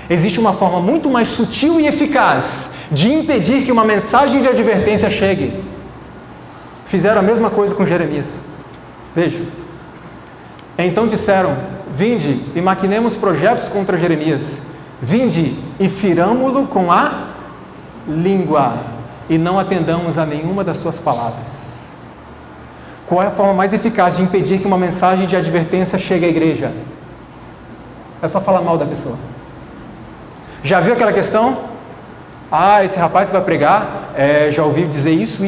Speaker 1: Existe uma forma muito mais sutil e eficaz de impedir que uma mensagem de advertência chegue. Fizeram a mesma coisa com Jeremias. Veja. Então disseram: vinde e maquinemos projetos contra Jeremias. Vinde e firamo-lo com a língua, e não atendamos a nenhuma das suas palavras. Qual é a forma mais eficaz de impedir que uma mensagem de advertência chegue à igreja? É só falar mal da pessoa. Já viu aquela questão? Esse rapaz que vai pregar, já ouvi dizer isso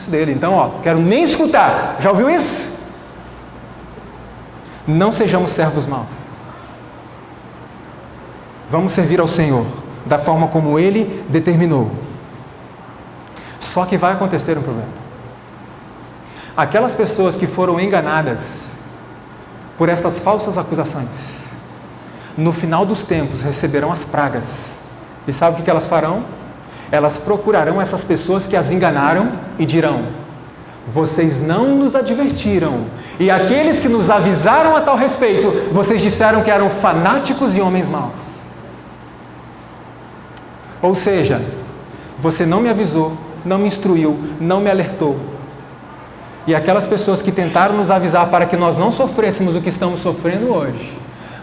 Speaker 1: dele. Então, quero nem escutar. Já ouviu isso? Não sejamos servos maus. Vamos servir ao Senhor da forma como Ele determinou. Só que vai acontecer um problema. Aquelas pessoas que foram enganadas por estas falsas acusações, no final dos tempos receberão as pragas. E sabe o que elas farão? Elas procurarão essas pessoas que as enganaram e dirão: vocês não nos advertiram, e aqueles que nos avisaram a tal respeito, vocês disseram que eram fanáticos e homens maus. Ou seja, você não me avisou, não me instruiu, não me alertou. E aquelas pessoas que tentaram nos avisar para que nós não sofrêssemos o que estamos sofrendo hoje,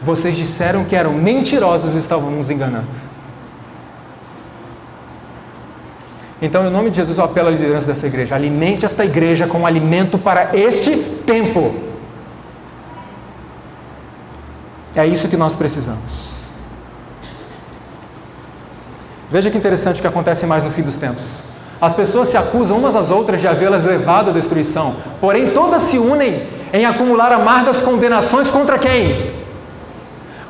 Speaker 1: vocês disseram que eram mentirosos e estavam nos enganando. Então, em nome de Jesus, eu apelo à liderança dessa igreja: alimente esta igreja com alimento para este tempo. É isso que nós precisamos. Veja que interessante o que acontece mais no fim dos tempos. As pessoas se acusam umas às outras de havê-las levado à destruição, porém todas se unem em acumular amargas condenações contra quem?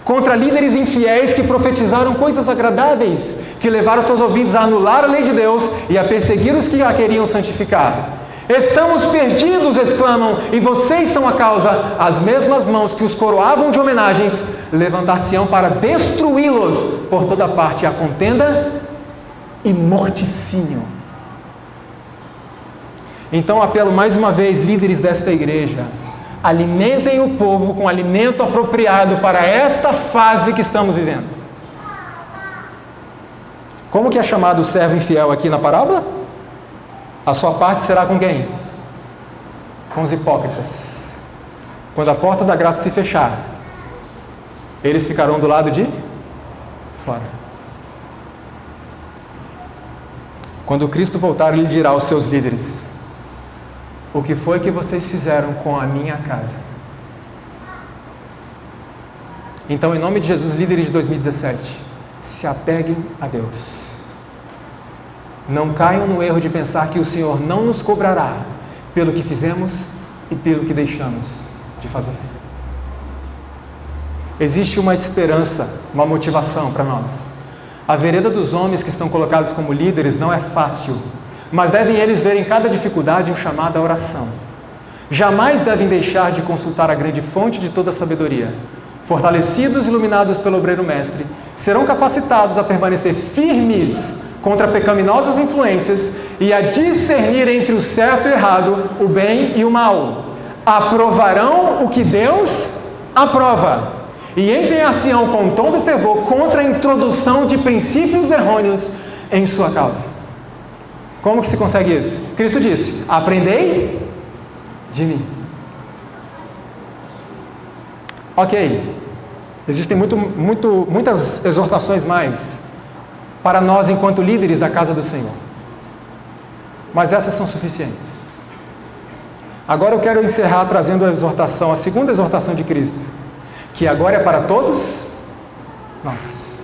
Speaker 1: Contra líderes infiéis que profetizaram coisas agradáveis, que levaram seus ouvintes a anular a lei de Deus e a perseguir os que a queriam santificar. Estamos perdidos, exclamam, e vocês são a causa. As mesmas mãos que os coroavam de homenagens levantar-se-ão para destruí-los por toda parte. A contenda e morticínio. Então apelo mais uma vez, líderes desta igreja, alimentem o povo com alimento apropriado para esta fase que estamos vivendo. Como que é chamado o servo infiel aqui na parábola? A sua parte será com quem? Com os hipócritas. Quando a porta da graça se fechar, eles ficarão do lado de fora. Quando Cristo voltar, Ele dirá aos seus líderes: o que foi que vocês fizeram com a minha casa? Então, em nome de Jesus, líderes de 2017, se apeguem a Deus. Não caiam no erro de pensar que o Senhor não nos cobrará pelo que fizemos e pelo que deixamos de fazer. Existe uma esperança, uma motivação para nós. A vereda dos homens que estão colocados como líderes não é fácil, mas devem eles ver em cada dificuldade um chamado à oração. Jamais devem deixar de consultar a grande fonte de toda a sabedoria. Fortalecidos e iluminados pelo obreiro mestre, serão capacitados a permanecer firmes contra pecaminosas influências e a discernir entre o certo e o errado, o bem e o mal. Aprovarão o que Deus aprova e empenhar-se-ão com todo fervor contra a introdução de princípios errôneos em sua causa. Como que se consegue isso? Cristo disse: aprendei de mim. Ok, existem muitas exortações mais para nós enquanto líderes da casa do Senhor, mas essas são suficientes. Agora eu quero encerrar trazendo a exortação, a segunda exortação de Cristo, que agora é para todos nós.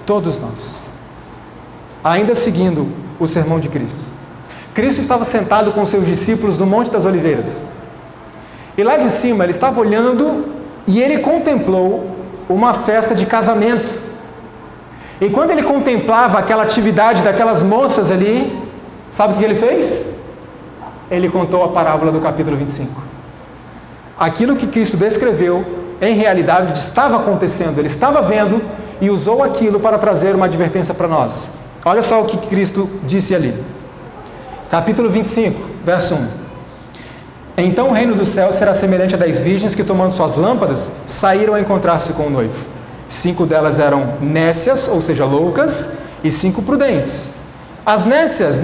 Speaker 1: Todos nós. Ainda seguindo o sermão de Cristo. Cristo estava sentado com seus discípulos no Monte das Oliveiras. E lá de cima ele estava olhando e ele contemplou uma festa de casamento. E quando ele contemplava aquela atividade daquelas moças ali, sabe o que ele fez? Ele contou a parábola do capítulo 25. Aquilo que Cristo descreveu, em realidade estava acontecendo, ele estava vendo e usou aquilo para trazer uma advertência para nós. Olha só o que Cristo disse ali. Capítulo 25, verso 1. Então o reino do céu será semelhante a 10 virgens que, tomando suas lâmpadas, saíram a encontrar-se com o noivo. 5 delas eram nécias, ou seja, loucas, e 5 prudentes. As nécias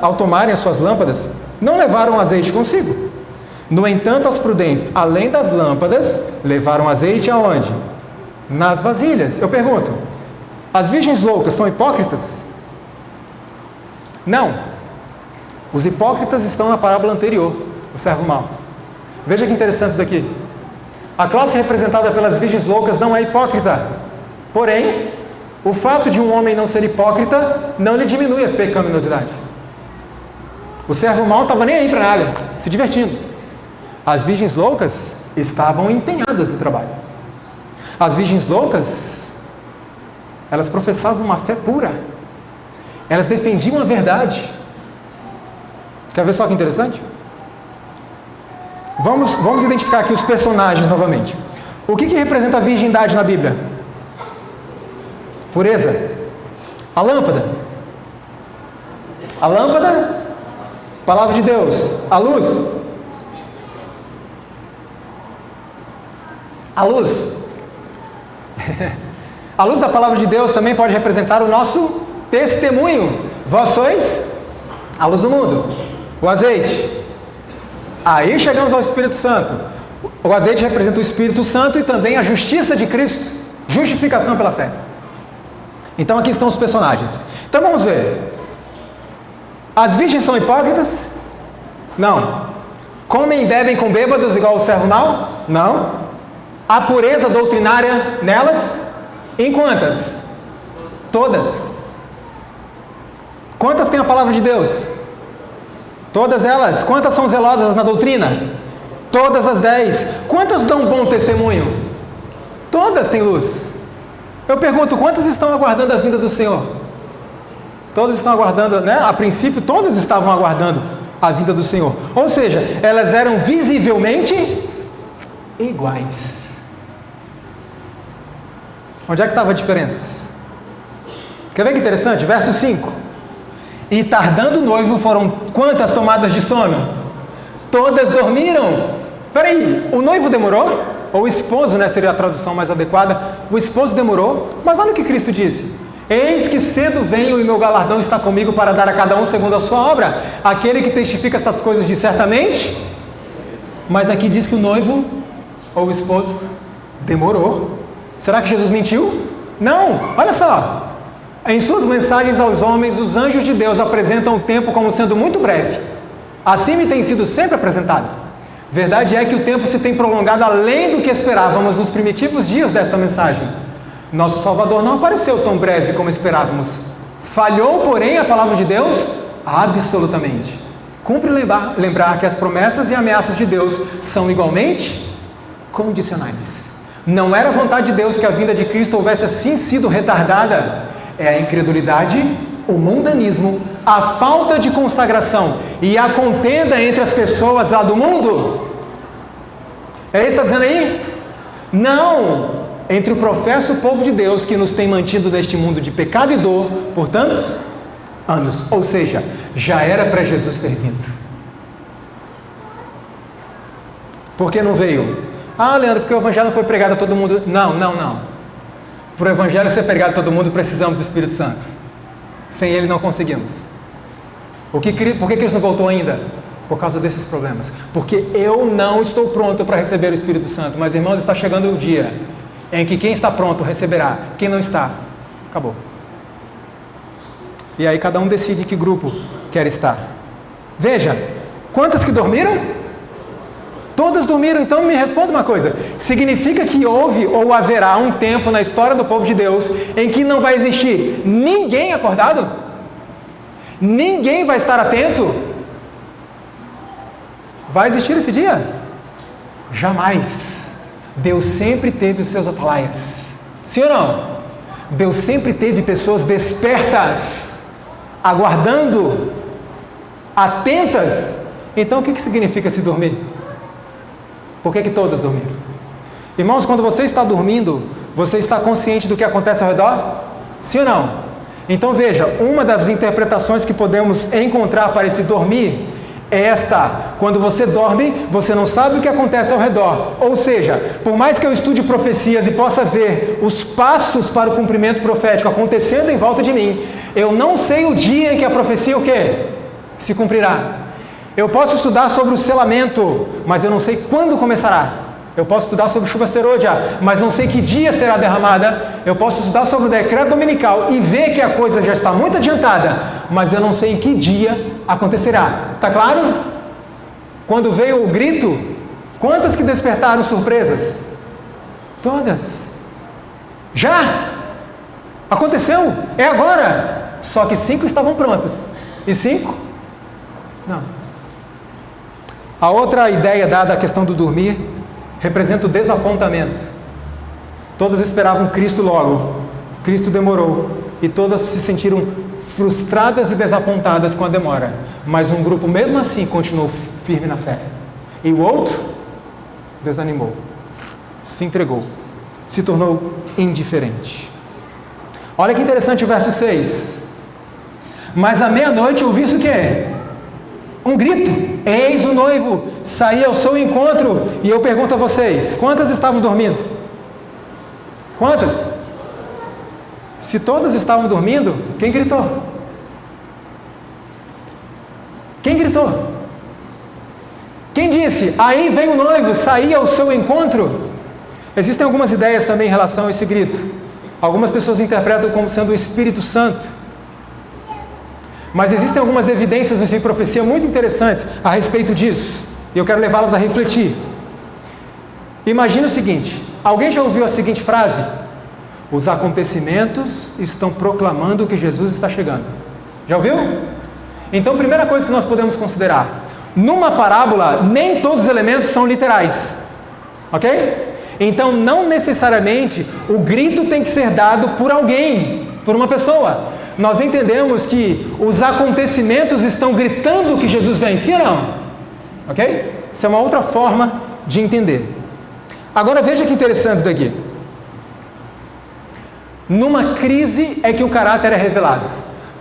Speaker 1: ao tomarem as suas lâmpadas, não levaram azeite consigo. No entanto, as prudentes, além das lâmpadas, levaram azeite aonde? Nas vasilhas. Eu pergunto, as virgens loucas são hipócritas? Não. Os hipócritas estão na parábola anterior, o servo mau. Veja que interessante isso daqui. A classe representada pelas virgens loucas não é hipócrita. Porém, o fato de um homem não ser hipócrita não lhe diminui a pecaminosidade. O servo mau não estava nem aí para nada, se divertindo. As virgens loucas estavam empenhadas no trabalho. As virgens loucas, elas professavam uma fé pura. Elas defendiam a verdade. Quer ver só que interessante? Vamos identificar aqui os personagens novamente. O que representa a virgindade na Bíblia? Pureza. A lâmpada. A lâmpada, palavra de Deus. A luz. A luz. A luz da palavra de Deus também pode representar o nosso testemunho. Vós sois a luz do mundo. O azeite. Aí chegamos ao Espírito Santo. O azeite representa o Espírito Santo e também a justiça de Cristo. Justificação pela fé. Então aqui estão os personagens. Então vamos ver. As virgens são hipócritas? Não. Comem e bebem com bêbados igual o servo mau? Não. Há pureza doutrinária nelas? Em quantas? Todas. Quantas têm a palavra de Deus? Todas elas. Quantas são zelosas na doutrina? Todas as 10. Quantas dão bom testemunho? Todas têm luz. Eu pergunto, quantas estão aguardando a vinda do Senhor? Todas estão aguardando, né? A princípio, todas estavam aguardando a vinda do Senhor. Ou seja, elas eram visivelmente iguais. Onde é que estava a diferença? Quer ver que interessante? Verso 5. E tardando o noivo foram quantas tomadas de sono? Todas dormiram. Peraí, o noivo demorou? Ou o esposo, né, seria a tradução mais adequada. O esposo demorou, mas olha o que Cristo disse. Eis que cedo venho e meu galardão está comigo para dar a cada um segundo a sua obra. Aquele que testifica estas coisas diz certamente. Mas aqui diz que o noivo, ou o esposo, demorou. Será que Jesus mentiu? Não, olha só. Em suas mensagens aos homens, os anjos de Deus apresentam o tempo como sendo muito breve. Assim me tem sido sempre apresentado. Verdade é que o tempo se tem prolongado além do que esperávamos nos primitivos dias desta mensagem. Nosso Salvador não apareceu tão breve como esperávamos. Falhou, porém, a palavra de Deus? Absolutamente. Cumpre lembrar que as promessas e ameaças de Deus são igualmente condicionais. Não era vontade de Deus que a vinda de Cristo houvesse assim sido retardada. É a incredulidade, o mundanismo, a falta de consagração e a contenda entre as pessoas lá do mundo. É isso que está dizendo aí? Não! Entre o professo povo de Deus que nos tem mantido neste mundo de pecado e dor por tantos anos. Ou seja, já era para Jesus ter vindo. Por que não veio? Ah, Leandro, porque o evangelho foi pregado a todo mundo. Não. Para o evangelho ser pregado a todo mundo, precisamos do Espírito Santo. Sem ele não conseguimos. Por que Cristo não voltou ainda? Por causa desses problemas. Porque eu não estou pronto para receber o Espírito Santo. Mas, irmãos, está chegando o dia em que quem está pronto receberá. Quem não está, acabou. E aí cada um decide que grupo quer estar. Veja, quantas que dormiram? Todas dormiram. Então me responda uma coisa. Significa que houve ou haverá um tempo na história do povo de Deus em que não vai existir ninguém acordado? Ninguém vai estar atento? Vai existir esse dia? Jamais. Deus sempre teve os seus atalaias. Sim ou não? Deus sempre teve pessoas despertas, aguardando, atentas. Então o que significa se dormir? Por que todas dormiram? Irmãos, quando você está dormindo, você está consciente do que acontece ao redor? Sim ou não? Então veja, uma das interpretações que podemos encontrar para esse dormir é esta: quando você dorme, você não sabe o que acontece ao redor. Ou seja, por mais que eu estude profecias e possa ver os passos para o cumprimento profético acontecendo em volta de mim, eu não sei o dia em que a profecia o quê? Se cumprirá. Eu posso estudar sobre o selamento, mas eu não sei quando começará. Eu posso estudar sobre chuva serôdia, mas não sei que dia será derramada. Eu posso estudar sobre o decreto dominical e ver que a coisa já está muito adiantada, mas eu não sei em que dia acontecerá. Está claro? Quando veio o grito, quantas que despertaram surpresas? Todas. Já! Aconteceu! É agora! Só que 5 estavam prontas. E 5? Não. A outra ideia dada à questão do dormir representa o desapontamento. Todas esperavam Cristo logo. Cristo demorou. E todas se sentiram frustradas e desapontadas com a demora. Mas um grupo, mesmo assim, continuou firme na fé. E o outro desanimou. Se entregou. Se tornou indiferente. Olha que interessante o verso 6. Mas à meia-noite ouvi-se o quê? Um grito. Eis o noivo, saí ao seu encontro. E eu pergunto a vocês, quantas estavam dormindo? Quantas? Se todas estavam dormindo, quem gritou? Quem gritou? Quem disse, aí vem o noivo, saí ao seu encontro? Existem algumas ideias também em relação a esse grito. Algumas pessoas interpretam como sendo o Espírito Santo. Mas existem algumas evidências em profecia muito interessantes a respeito disso. E eu quero levá-las a refletir. Imagina o seguinte: alguém já ouviu a seguinte frase? Os acontecimentos estão proclamando que Jesus está chegando. Já ouviu? Então, primeira coisa que nós podemos considerar: numa parábola, nem todos os elementos são literais. Ok? Então, não necessariamente o grito tem que ser dado por alguém, por uma pessoa. nós entendemos que os acontecimentos estão gritando que Jesus vem, sim ou não? Ok? Isso é uma outra forma de entender. Agora veja que interessante isso daqui. Numa crise é que o caráter é revelado.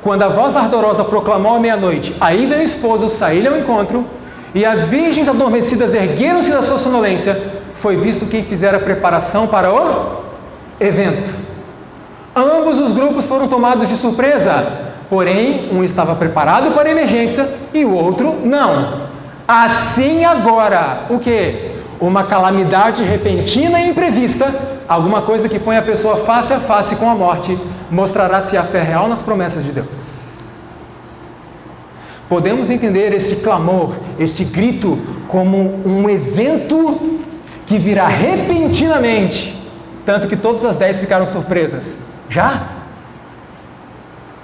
Speaker 1: Quando a voz ardorosa proclamou à meia-noite, aí veio o esposo sair ao encontro, e as virgens adormecidas ergueram-se da sua sonolência, foi visto quem fizera preparação para o evento. Ambos os grupos foram tomados de surpresa, porém um estava preparado para a emergência e o outro não. Assim agora, o quê? Uma calamidade repentina e imprevista, alguma coisa que põe a pessoa face a face com a morte, mostrará se há fé real nas promessas de Deus. Podemos entender este clamor, este grito, como um evento que virá repentinamente, tanto que todas as 10 ficaram surpresas. Já?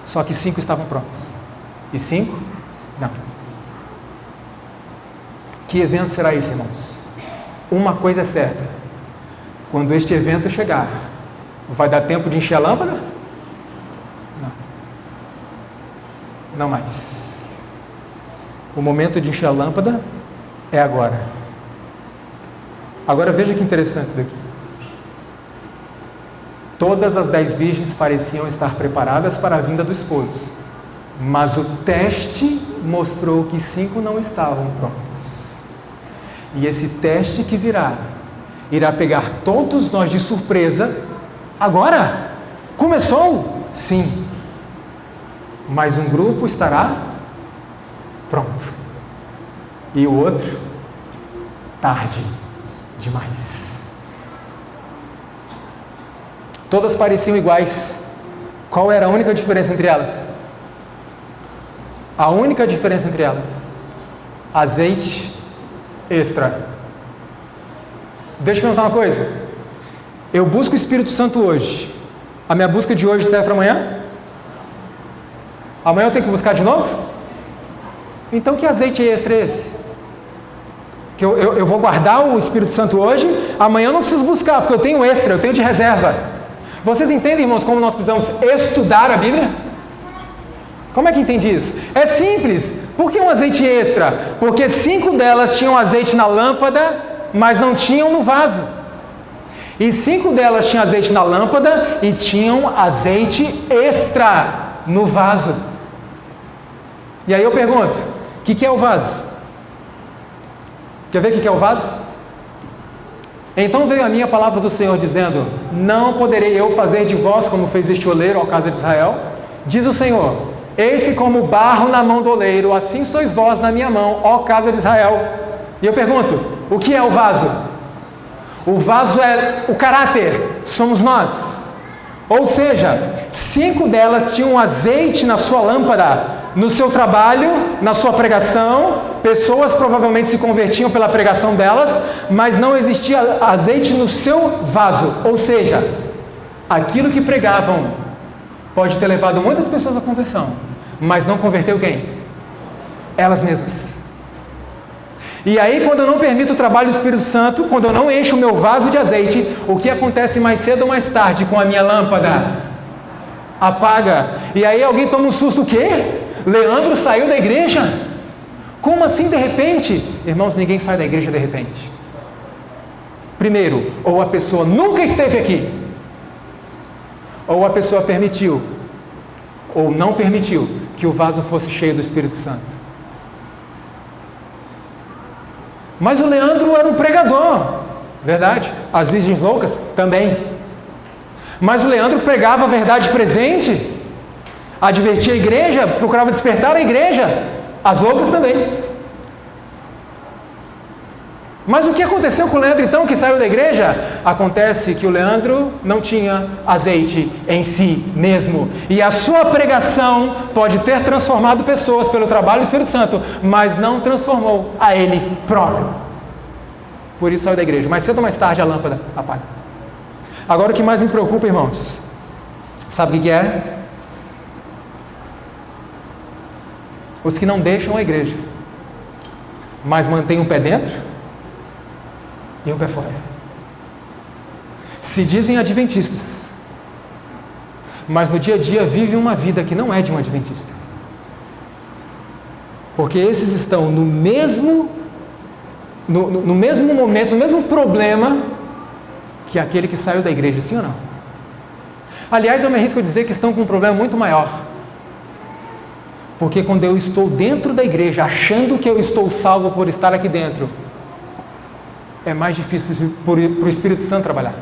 Speaker 1: Só que 5 estavam prontas. E 5? Não. Que evento será esse, irmãos? Uma coisa é certa. Quando este evento chegar, vai dar tempo de encher a lâmpada? Não. Não mais. O momento de encher a lâmpada é agora. Agora veja que interessante isso daqui. Todas as 10 virgens pareciam estar preparadas para a vinda do esposo, mas o teste mostrou que 5 não estavam prontas. E esse teste que virá, irá pegar todos nós de surpresa. Agora? Começou? Sim. Mas um grupo estará pronto. E o outro, tarde demais. Todas pareciam iguais. Qual era a única diferença entre elas? A única diferença entre elas: azeite extra. Deixa eu perguntar uma coisa. Eu busco o Espírito Santo hoje. A minha busca de hoje serve para amanhã? Amanhã eu tenho que buscar de novo? Então que azeite extra é esse? Que eu vou guardar o Espírito Santo hoje, amanhã eu não preciso buscar, porque eu tenho extra, eu tenho de reserva. Vocês entendem, irmãos, como nós precisamos estudar a Bíblia? Como é que entende isso? É simples. Por que um azeite extra? Porque 5 delas tinham azeite na lâmpada, mas não tinham no vaso. E 5 delas tinham azeite na lâmpada e tinham azeite extra no vaso. E aí eu pergunto, o que é o vaso? Quer ver o que é o vaso? Então veio a mim a palavra do Senhor dizendo: não poderei eu fazer de vós como fez este oleiro, ó casa de Israel? Diz o Senhor: eis que como barro na mão do oleiro, assim sois vós na minha mão, ó casa de Israel. E eu pergunto, o que é o vaso? O vaso é o caráter, somos nós. Ou seja, 5 delas tinham azeite na sua lâmpada, no seu trabalho, na sua pregação. Pessoas provavelmente se convertiam pela pregação delas, mas não existia azeite no seu vaso. Ou seja, aquilo que pregavam pode ter levado muitas pessoas à conversão, mas não converteu quem? Elas mesmas. E aí, quando eu não permito o trabalho do Espírito Santo, quando eu não encho o meu vaso de azeite, o que acontece mais cedo ou mais tarde com a minha lâmpada? Apaga. E aí alguém toma um susto: o quê? Leandro saiu da igreja? Como assim de repente? Irmãos, ninguém sai da igreja de repente. Primeiro, ou a pessoa nunca esteve aqui, ou a pessoa permitiu, ou não permitiu, que o vaso fosse cheio do Espírito Santo. Mas o Leandro era um pregador, verdade? As virgens loucas também. Mas o Leandro pregava a verdade presente, advertia a igreja, procurava despertar a igreja. As loucas também. Mas o que aconteceu com o Leandro então, que saiu da igreja? Acontece que o Leandro não tinha azeite em si mesmo. E a sua pregação pode ter transformado pessoas pelo trabalho do Espírito Santo, mas não transformou a ele próprio. Por isso saiu da igreja. Mais cedo ou mais tarde a lâmpada apaga. Agora o que mais me preocupa, irmãos, sabe o que é? Os que não deixam a igreja, mas mantêm o pé dentro e o pé fora. Se dizem adventistas, mas no dia a dia vive uma vida que não é de um adventista. Porque esses estão no mesmo momento, no mesmo problema que aquele que saiu da igreja, sim ou não? Aliás, eu me arrisco a dizer que estão com um problema muito maior. Porque quando eu estou dentro da igreja, achando que eu estou salvo por estar aqui dentro, é mais difícil para o Espírito Santo trabalhar.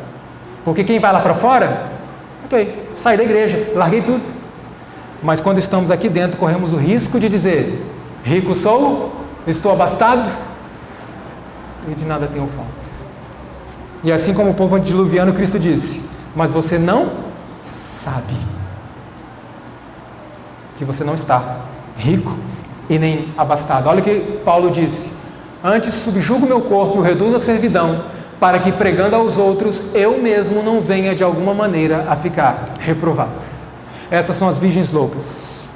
Speaker 1: Porque quem vai lá para fora, ok, saí da igreja, larguei tudo. Mas quando estamos aqui dentro, corremos o risco de dizer: rico sou, estou abastado e de nada tenho falta. E assim como o povo antediluviano, Cristo disse: mas você não sabe que você não está rico e nem abastado. Olha o que Paulo disse: antes subjugo meu corpo e o reduzo à servidão, para que pregando aos outros, eu mesmo não venha de alguma maneira a ficar reprovado. Essas são as virgens loucas.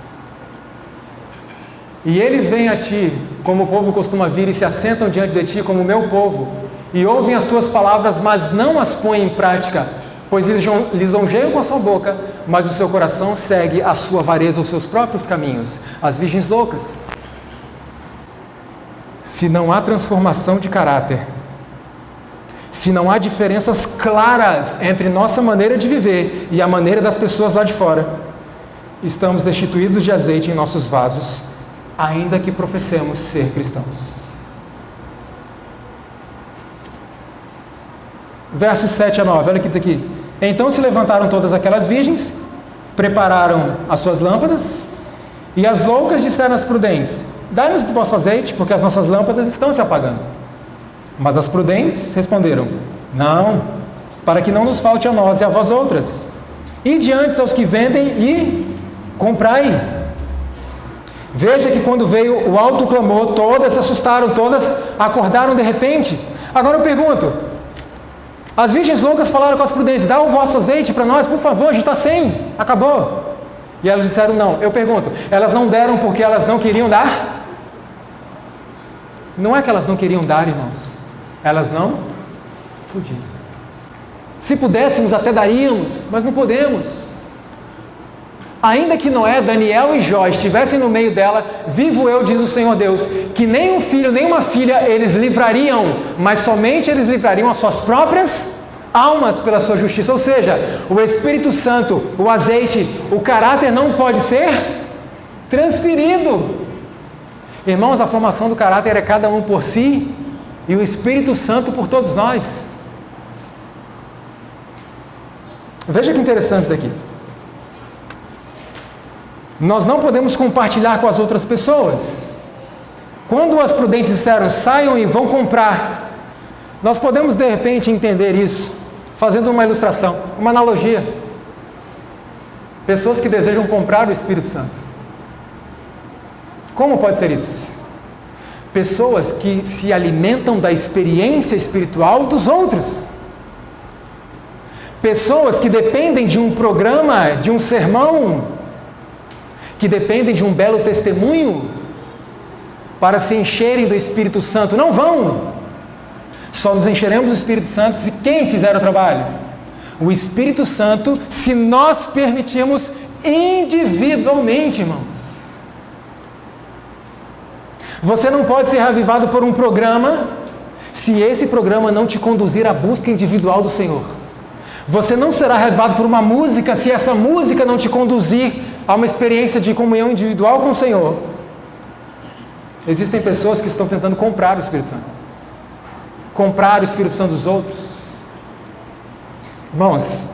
Speaker 1: E eles vêm a ti, como o povo costuma vir, e se assentam diante de ti como o meu povo, e ouvem as tuas palavras, mas não as põem em prática, pois lisonjeiam com a sua boca, mas o seu coração segue a sua avareza, os seus próprios caminhos. As virgens loucas. Se não há transformação de caráter, se não há diferenças claras entre nossa maneira de viver e a maneira das pessoas lá de fora, estamos destituídos de azeite em nossos vasos, ainda que professemos ser cristãos. Versos 7 a 9, olha o que diz aqui: então se levantaram todas aquelas virgens, prepararam as suas lâmpadas, e as loucas disseram às prudentes: dai-nos do vosso azeite, porque as nossas lâmpadas estão se apagando. Mas as prudentes responderam: não, para que não nos falte a nós e a vós outras. Ide antes aos que vendem e comprai. Veja que quando veio o alto clamor, todas se assustaram, todas acordaram de repente. Agora eu pergunto: as virgens loucas falaram com as prudentes: dá o vosso azeite para nós, por favor, a gente está sem, acabou. E elas disseram não. Eu pergunto: elas não deram porque elas não queriam dar? Não é que elas não queriam dar, irmãos, elas não podiam. Se pudéssemos até daríamos, mas não podemos. Ainda que Noé, Daniel e Jó estivessem no meio dela, vivo eu, diz o Senhor Deus, que nem um filho, nem uma filha eles livrariam, mas somente eles livrariam as suas próprias almas pela sua justiça. Ou seja, o Espírito Santo, o azeite, o caráter não pode ser transferido. Irmãos, a formação do caráter é cada um por si e o Espírito Santo por todos nós. Veja que interessante isso daqui. Nós não podemos compartilhar com as outras pessoas. Quando as prudentes disseram: saiam e vão comprar, nós podemos de repente entender isso fazendo uma ilustração, uma analogia. Pessoas que desejam comprar o Espírito Santo. Como pode ser isso? Pessoas que se alimentam da experiência espiritual dos outros. Pessoas que dependem de um programa, de um sermão, que dependem de um belo testemunho para se encherem do Espírito Santo. Não vão! Só nos encheremos do Espírito Santo se quem fizer o trabalho? O Espírito Santo, se nós permitirmos individualmente, irmãos. Você não pode ser avivado por um programa se esse programa não te conduzir à busca individual do Senhor. Você não será avivado por uma música se essa música não te conduzir a uma experiência de comunhão individual com o Senhor. Existem pessoas que estão tentando comprar o Espírito Santo. Comprar o Espírito Santo dos outros. Irmãos,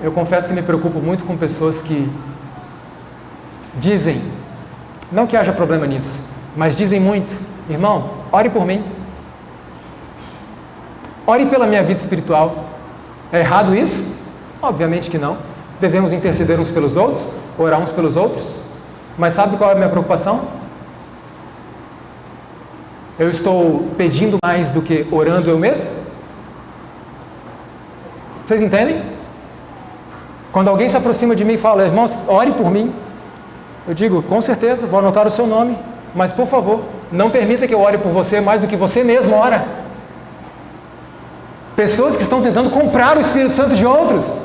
Speaker 1: eu confesso que me preocupo muito com pessoas que dizem, não que haja problema nisso, mas dizem muito: irmão, ore por mim. Ore pela minha vida espiritual. É errado isso? Obviamente que não. Devemos interceder uns pelos outros, orar uns pelos outros. Mas sabe qual é a minha preocupação? Eu estou pedindo mais do que orando eu mesmo? Vocês entendem? Quando alguém se aproxima de mim e fala: irmãos, ore por mim, eu digo: com certeza, vou anotar o seu nome, mas por favor, não permita que eu ore por você mais do que você mesmo ora. Pessoas que estão tentando comprar o Espírito Santo de outros.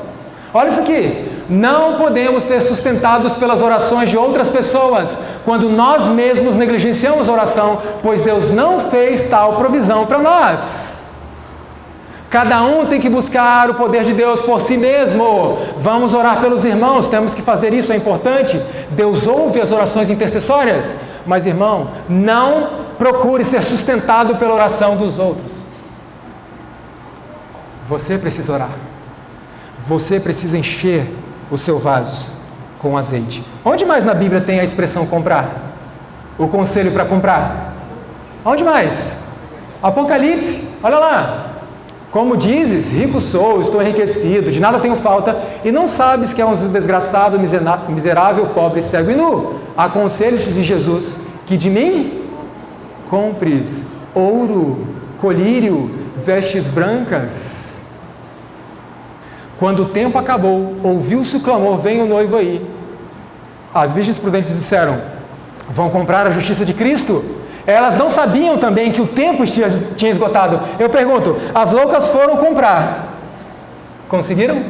Speaker 1: Olha isso aqui. Não podemos ser sustentados pelas orações de outras pessoas quando nós mesmos negligenciamos a oração, pois Deus não fez tal provisão para nós. Cada um tem que buscar o poder de Deus por si mesmo. Vamos orar pelos irmãos, temos que fazer isso, é importante. Deus ouve as orações intercessórias, mas irmão, não procure ser sustentado pela oração dos outros. Você precisa orar. Você precisa encher o seu vaso com azeite. Onde mais na Bíblia tem a expressão comprar? O conselho para comprar? Onde mais? Apocalipse, olha lá. Como dizes, rico sou, estou enriquecido, de nada tenho falta, e não sabes que é um desgraçado, miserável, pobre, cego e nu. Aconselho-te de Jesus, que de mim compres ouro, colírio, vestes brancas. Quando o tempo acabou, ouviu-se o clamor, vem o noivo aí. As virgens prudentes disseram, vão comprar a justiça de Cristo? Elas não sabiam também que o tempo tinha esgotado. Eu pergunto, as loucas foram comprar. Conseguiram?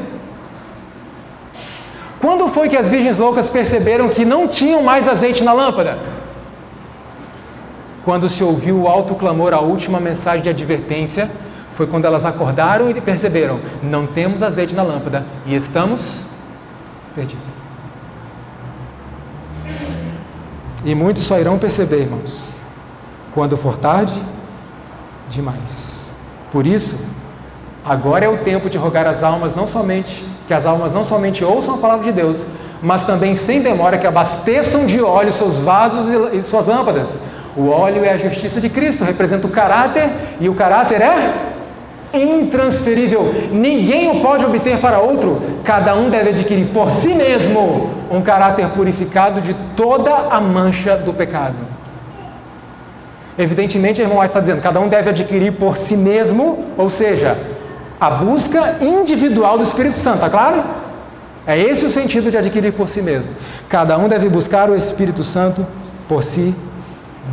Speaker 1: Quando foi que as virgens loucas perceberam que não tinham mais azeite na lâmpada? Quando se ouviu o alto clamor, a última mensagem de advertência, foi quando elas acordaram e perceberam, não temos azeite na lâmpada e estamos perdidos. E muitos só irão perceber, irmãos, quando for tarde demais. Por isso, agora é o tempo de rogar às almas, que as almas não somente ouçam a palavra de Deus, mas também sem demora que abasteçam de óleo seus vasos e suas lâmpadas. O óleo é a justiça de Cristo, representa o caráter, e o caráter é intransferível. Ninguém o pode obter para outro. Cada um deve adquirir por si mesmo um caráter purificado de toda a mancha do pecado. Evidentemente, o irmão White está dizendo, cada um deve adquirir por si mesmo, ou seja, a busca individual do Espírito Santo, está claro? É esse o sentido de adquirir por si mesmo. Cada um deve buscar o Espírito Santo por si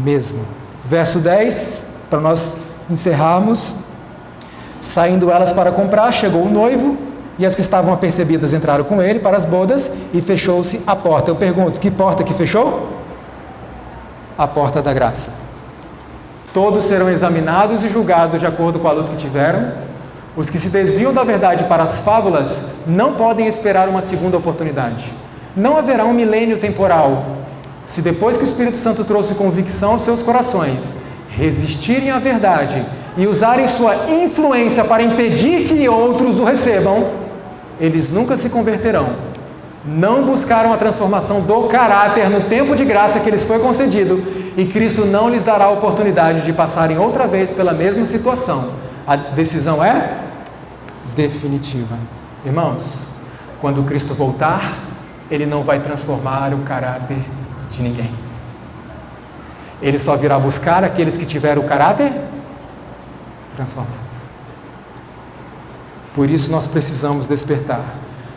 Speaker 1: mesmo. Verso 10, para nós encerrarmos. Saindo elas para comprar, chegou o noivo, e as que estavam apercebidas entraram com ele para as bodas, e fechou-se a porta. Eu pergunto, que porta que fechou? A porta da graça. Todos serão examinados e julgados de acordo com a luz que tiveram. Os que se desviam da verdade para as fábulas não podem esperar uma segunda oportunidade. Não haverá um milênio temporal, se depois que o Espírito Santo trouxe convicção aos seus corações, resistirem à verdade e usarem sua influência para impedir que outros o recebam, eles nunca se converterão. Não buscaram a transformação do caráter no tempo de graça que lhes foi concedido, e Cristo não lhes dará a oportunidade de passarem outra vez pela mesma situação. A decisão é definitiva. Irmãos, quando Cristo voltar, Ele não vai transformar o caráter de ninguém. Ele só virá buscar aqueles que tiveram o caráter transformado. Por isso nós precisamos despertar.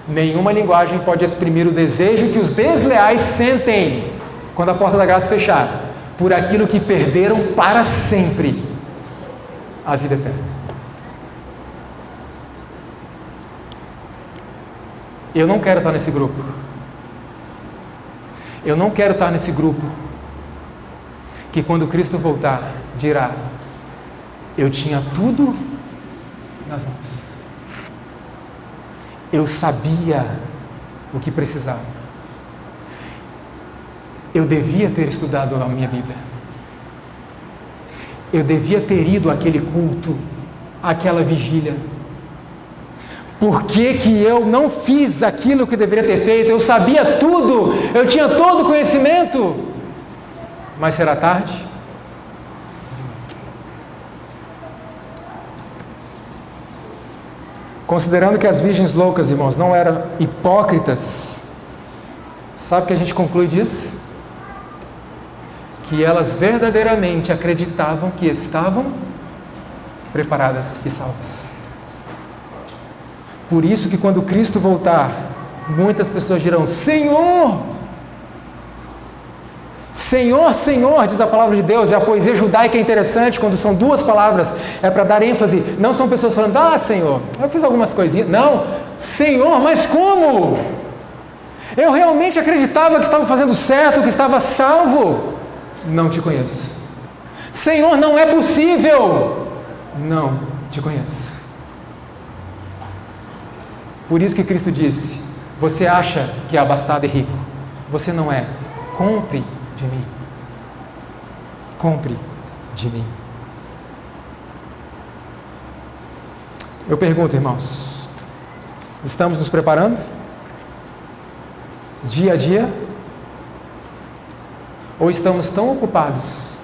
Speaker 1: Nenhuma linguagem pode exprimir o desejo que os desleais sentem quando a porta da graça fechar, por aquilo que perderam para sempre, a vida eterna. Eu não quero estar nesse grupo. Eu não quero estar nesse grupo que quando Cristo voltar, dirá, eu tinha tudo nas mãos. Eu sabia o que precisava. Eu devia ter estudado a minha Bíblia. Eu devia ter ido àquele culto, àquela vigília. Por que que eu não fiz aquilo que deveria ter feito? Eu sabia tudo, eu tinha todo o conhecimento. Mas será tarde? Considerando que as virgens loucas, irmãos, não eram hipócritas, sabe o que a gente conclui disso? Que elas verdadeiramente acreditavam que estavam preparadas e salvas. Por isso que quando Cristo voltar, muitas pessoas dirão, Senhor, Senhor, Senhor, diz a palavra de Deus. E a poesia judaica é interessante quando são duas palavras, é para dar ênfase. Não são pessoas falando, Senhor, eu fiz algumas coisinhas. Não, Senhor, mas como? Eu realmente acreditava que estava fazendo certo, que estava salvo. Não te conheço. Senhor, não é possível. Não te conheço. Por isso que Cristo disse, você acha que é abastado e rico. Você não é. Compre de mim. Compre de mim. Eu pergunto, irmãos, estamos nos preparando? Dia a dia? Ou estamos tão ocupados,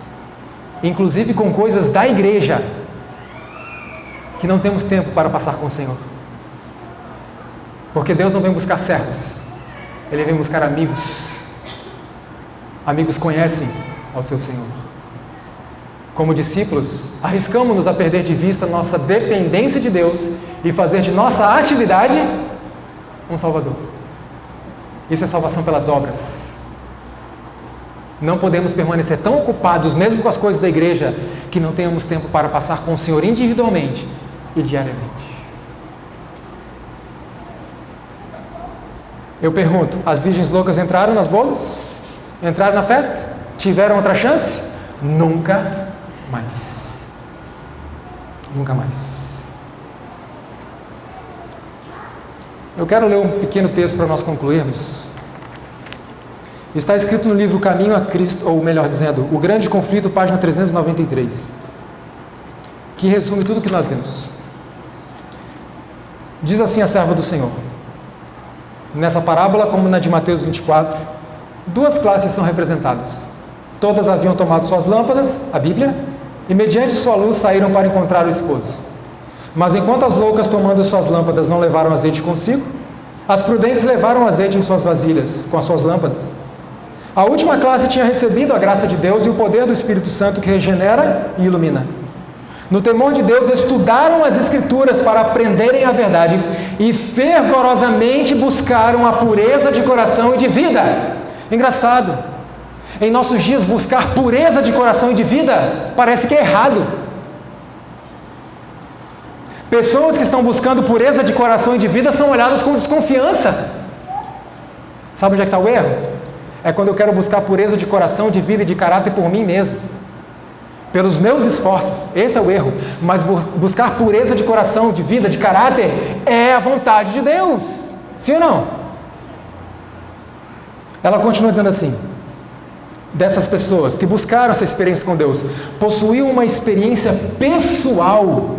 Speaker 1: inclusive com coisas da igreja, que não temos tempo para passar com o Senhor? Porque Deus não vem buscar servos, Ele vem buscar amigos. Amigos conhecem ao seu Senhor. Como discípulos, arriscamos-nos a perder de vista nossa dependência de Deus e fazer de nossa atividade um Salvador. Isso é salvação pelas obras. Não podemos permanecer tão ocupados, mesmo com as coisas da igreja, que não tenhamos tempo para passar com o Senhor individualmente e diariamente. Eu pergunto, as virgens loucas entraram nas bodas? Entraram na festa? Tiveram outra chance? Nunca mais. Nunca mais. Eu quero ler um pequeno texto para nós concluirmos. Está escrito no livro Caminho a Cristo, ou melhor dizendo, O Grande Conflito, página 393, que resume tudo o que nós vimos. Diz assim a serva do Senhor: nessa parábola, como na de Mateus 24, duas classes são representadas. Todas haviam tomado suas lâmpadas, a Bíblia, e mediante sua luz saíram para encontrar o esposo. Mas enquanto as loucas, tomando suas lâmpadas, não levaram azeite consigo, as prudentes levaram azeite em suas vasilhas, com as suas lâmpadas. A última classe tinha recebido a graça de Deus e o poder do Espírito Santo que regenera e ilumina. No temor de Deus, estudaram as Escrituras para aprenderem a verdade e fervorosamente buscaram a pureza de coração e de vida. Engraçado, em nossos dias buscar pureza de coração e de vida parece que é errado. Pessoas que estão buscando pureza de coração e de vida são olhadas com desconfiança. Sabe onde é que está o erro? É quando eu quero buscar pureza de coração, de vida e de caráter por mim mesmo, pelos meus esforços. Esse é o erro. Mas buscar pureza de coração, de vida, de caráter é a vontade de Deus. Sim ou não? Ela continua dizendo assim: dessas pessoas que buscaram essa experiência com Deus, possuíam uma experiência pessoal,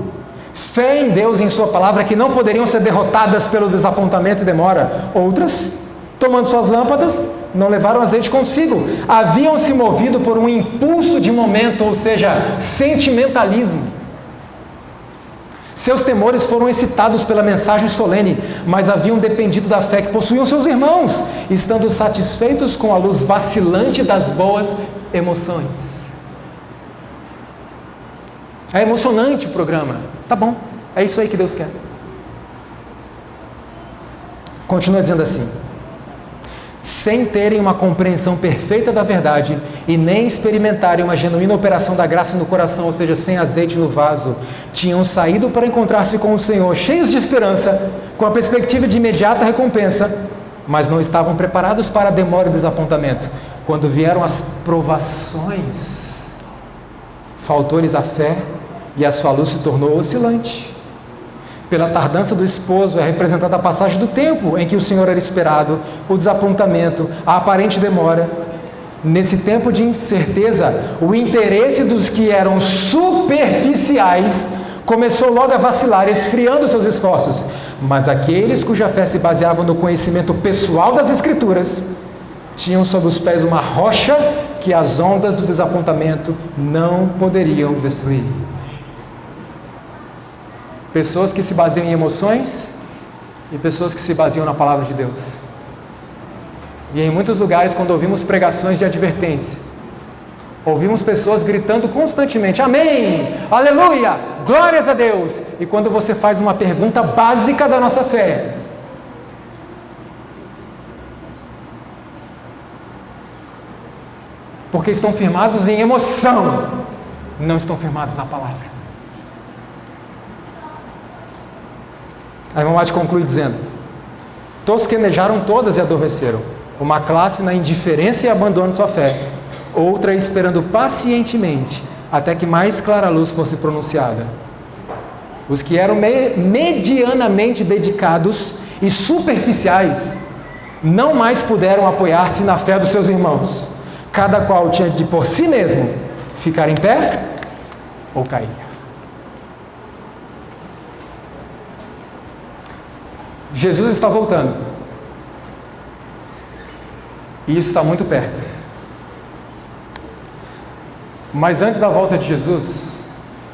Speaker 1: fé em Deus e em sua palavra, que não poderiam ser derrotadas pelo desapontamento e demora. Outras, tomando suas lâmpadas, não levaram azeite consigo, haviam se movido por um impulso de momento, ou seja, sentimentalismo. Seus temores foram excitados pela mensagem solene, mas haviam dependido da fé que possuíam seus irmãos, estando satisfeitos com a luz vacilante das boas emoções. É emocionante o programa. Tá bom, é isso aí que Deus quer. Continua dizendo assim: sem terem uma compreensão perfeita da verdade e nem experimentarem uma genuína operação da graça no coração, ou seja, sem azeite no vaso, tinham saído para encontrar-se com o Senhor, cheios de esperança, com a perspectiva de imediata recompensa, mas não estavam preparados para a demora e desapontamento. Quando vieram as provações, faltou-lhes a fé e a sua luz se tornou oscilante. Pela tardança do esposo é representada a passagem do tempo em que o Senhor era esperado, o desapontamento, a aparente demora. Nesse tempo de incerteza, o interesse dos que eram superficiais começou logo a vacilar, esfriando seus esforços. Mas aqueles cuja fé se baseava no conhecimento pessoal das Escrituras, tinham sob os pés uma rocha que as ondas do desapontamento não poderiam destruir. Pessoas que se baseiam em emoções e pessoas que se baseiam na palavra de Deus. E em muitos lugares, quando ouvimos pregações de advertência, ouvimos pessoas gritando constantemente: amém, aleluia, glórias a Deus. E quando você faz uma pergunta básica da nossa fé, porque estão firmados em emoção, não estão firmados na palavra. A irmã White conclui dizendo: tosquenejaram todas e adormeceram, uma classe na indiferença e abandono de sua fé, outra esperando pacientemente até que mais clara luz fosse pronunciada. Os que eram medianamente dedicados e superficiais não mais puderam apoiar-se na fé dos seus irmãos. Cada qual tinha de por si mesmo ficar em pé ou cair. Jesus está voltando. E isso está muito perto. Mas antes da volta de Jesus,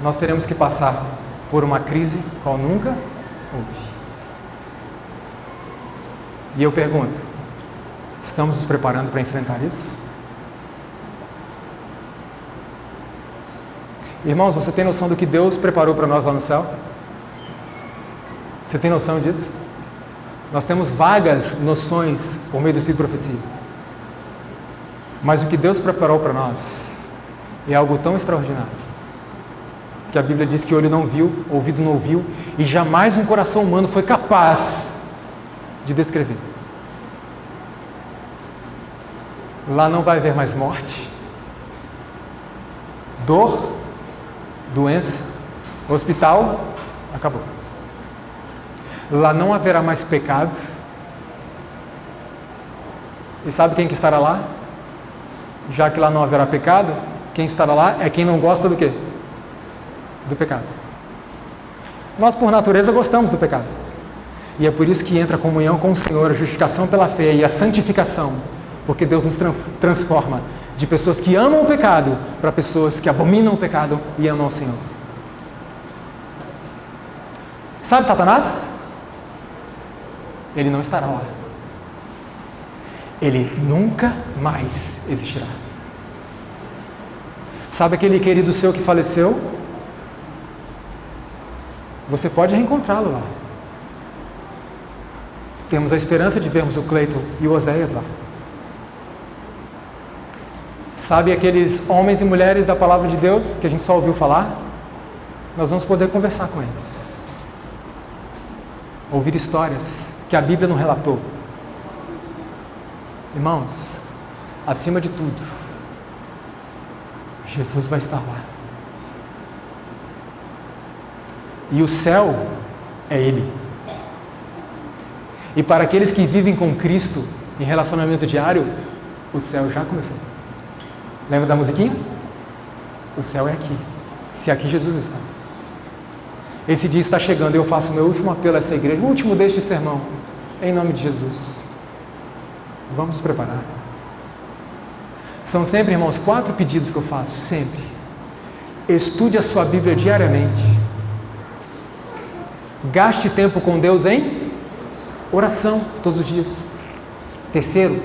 Speaker 1: nós teremos que passar por uma crise qual nunca houve. E eu pergunto, estamos nos preparando para enfrentar isso? Irmãos, você tem noção do que Deus preparou para nós lá no céu? Você tem noção disso? Nós temos vagas noções por meio do Espírito de Profecia. Mas o que Deus preparou para nós é algo tão extraordinário, que a Bíblia diz que o olho não viu, o ouvido não ouviu, e jamais um coração humano foi capaz de descrever. Lá não vai haver mais morte, dor, doença, hospital, acabou. Lá não haverá mais pecado. E sabe quem que estará lá? Já que lá não haverá pecado, quem estará lá é quem não gosta do quê? Do pecado. Nós, por natureza, gostamos do pecado. E é por isso que entra a comunhão com o Senhor, a justificação pela fé e a santificação. Porque Deus nos transforma de pessoas que amam o pecado para pessoas que abominam o pecado e amam o Senhor. Sabe Satanás? Ele não estará lá. Ele nunca mais existirá. Sabe aquele querido seu que faleceu? Você pode reencontrá-lo lá. Temos a esperança de vermos o Cleiton e o Oséias lá. Sabe aqueles homens e mulheres da palavra de Deus que a gente só ouviu falar? Nós vamos poder conversar com eles. Ouvir histórias que a Bíblia não relatou. Irmãos, acima de tudo, Jesus vai estar lá. E o céu é Ele. E para aqueles que vivem com Cristo em relacionamento diário, o céu já começou. Lembra da musiquinha? O céu é aqui. Se aqui Jesus está. Esse dia está chegando e eu faço o meu último apelo a essa igreja, o último deste sermão, em nome de Jesus. Vamos nos preparar. São sempre, irmãos, 4 pedidos que eu faço, sempre. Estude a sua Bíblia diariamente. Gaste tempo com Deus em oração, todos os dias. Terceiro,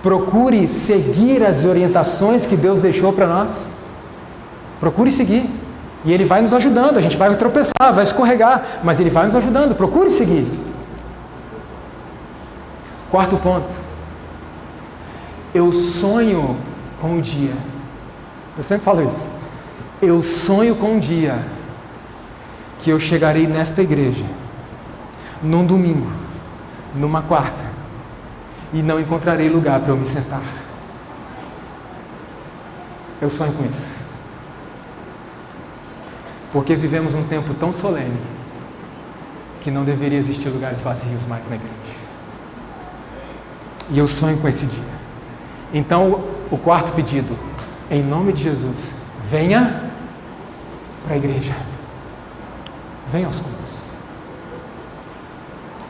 Speaker 1: procure seguir as orientações que Deus deixou para nós. Procure seguir. E Ele vai nos ajudando, a gente vai tropeçar, vai escorregar, mas Ele vai nos ajudando, procure seguir. Quarto ponto. Eu sonho com o dia. Eu sempre falo isso. Eu sonho com um dia que eu chegarei nesta igreja, num domingo, numa quarta, e não encontrarei lugar para eu me sentar. Eu sonho com isso. Porque vivemos um tempo tão solene que não deveria existir lugares vazios mais na igreja. E eu sonho com esse dia. Então, o quarto pedido, em nome de Jesus, venha para a igreja. Venha aos cultos.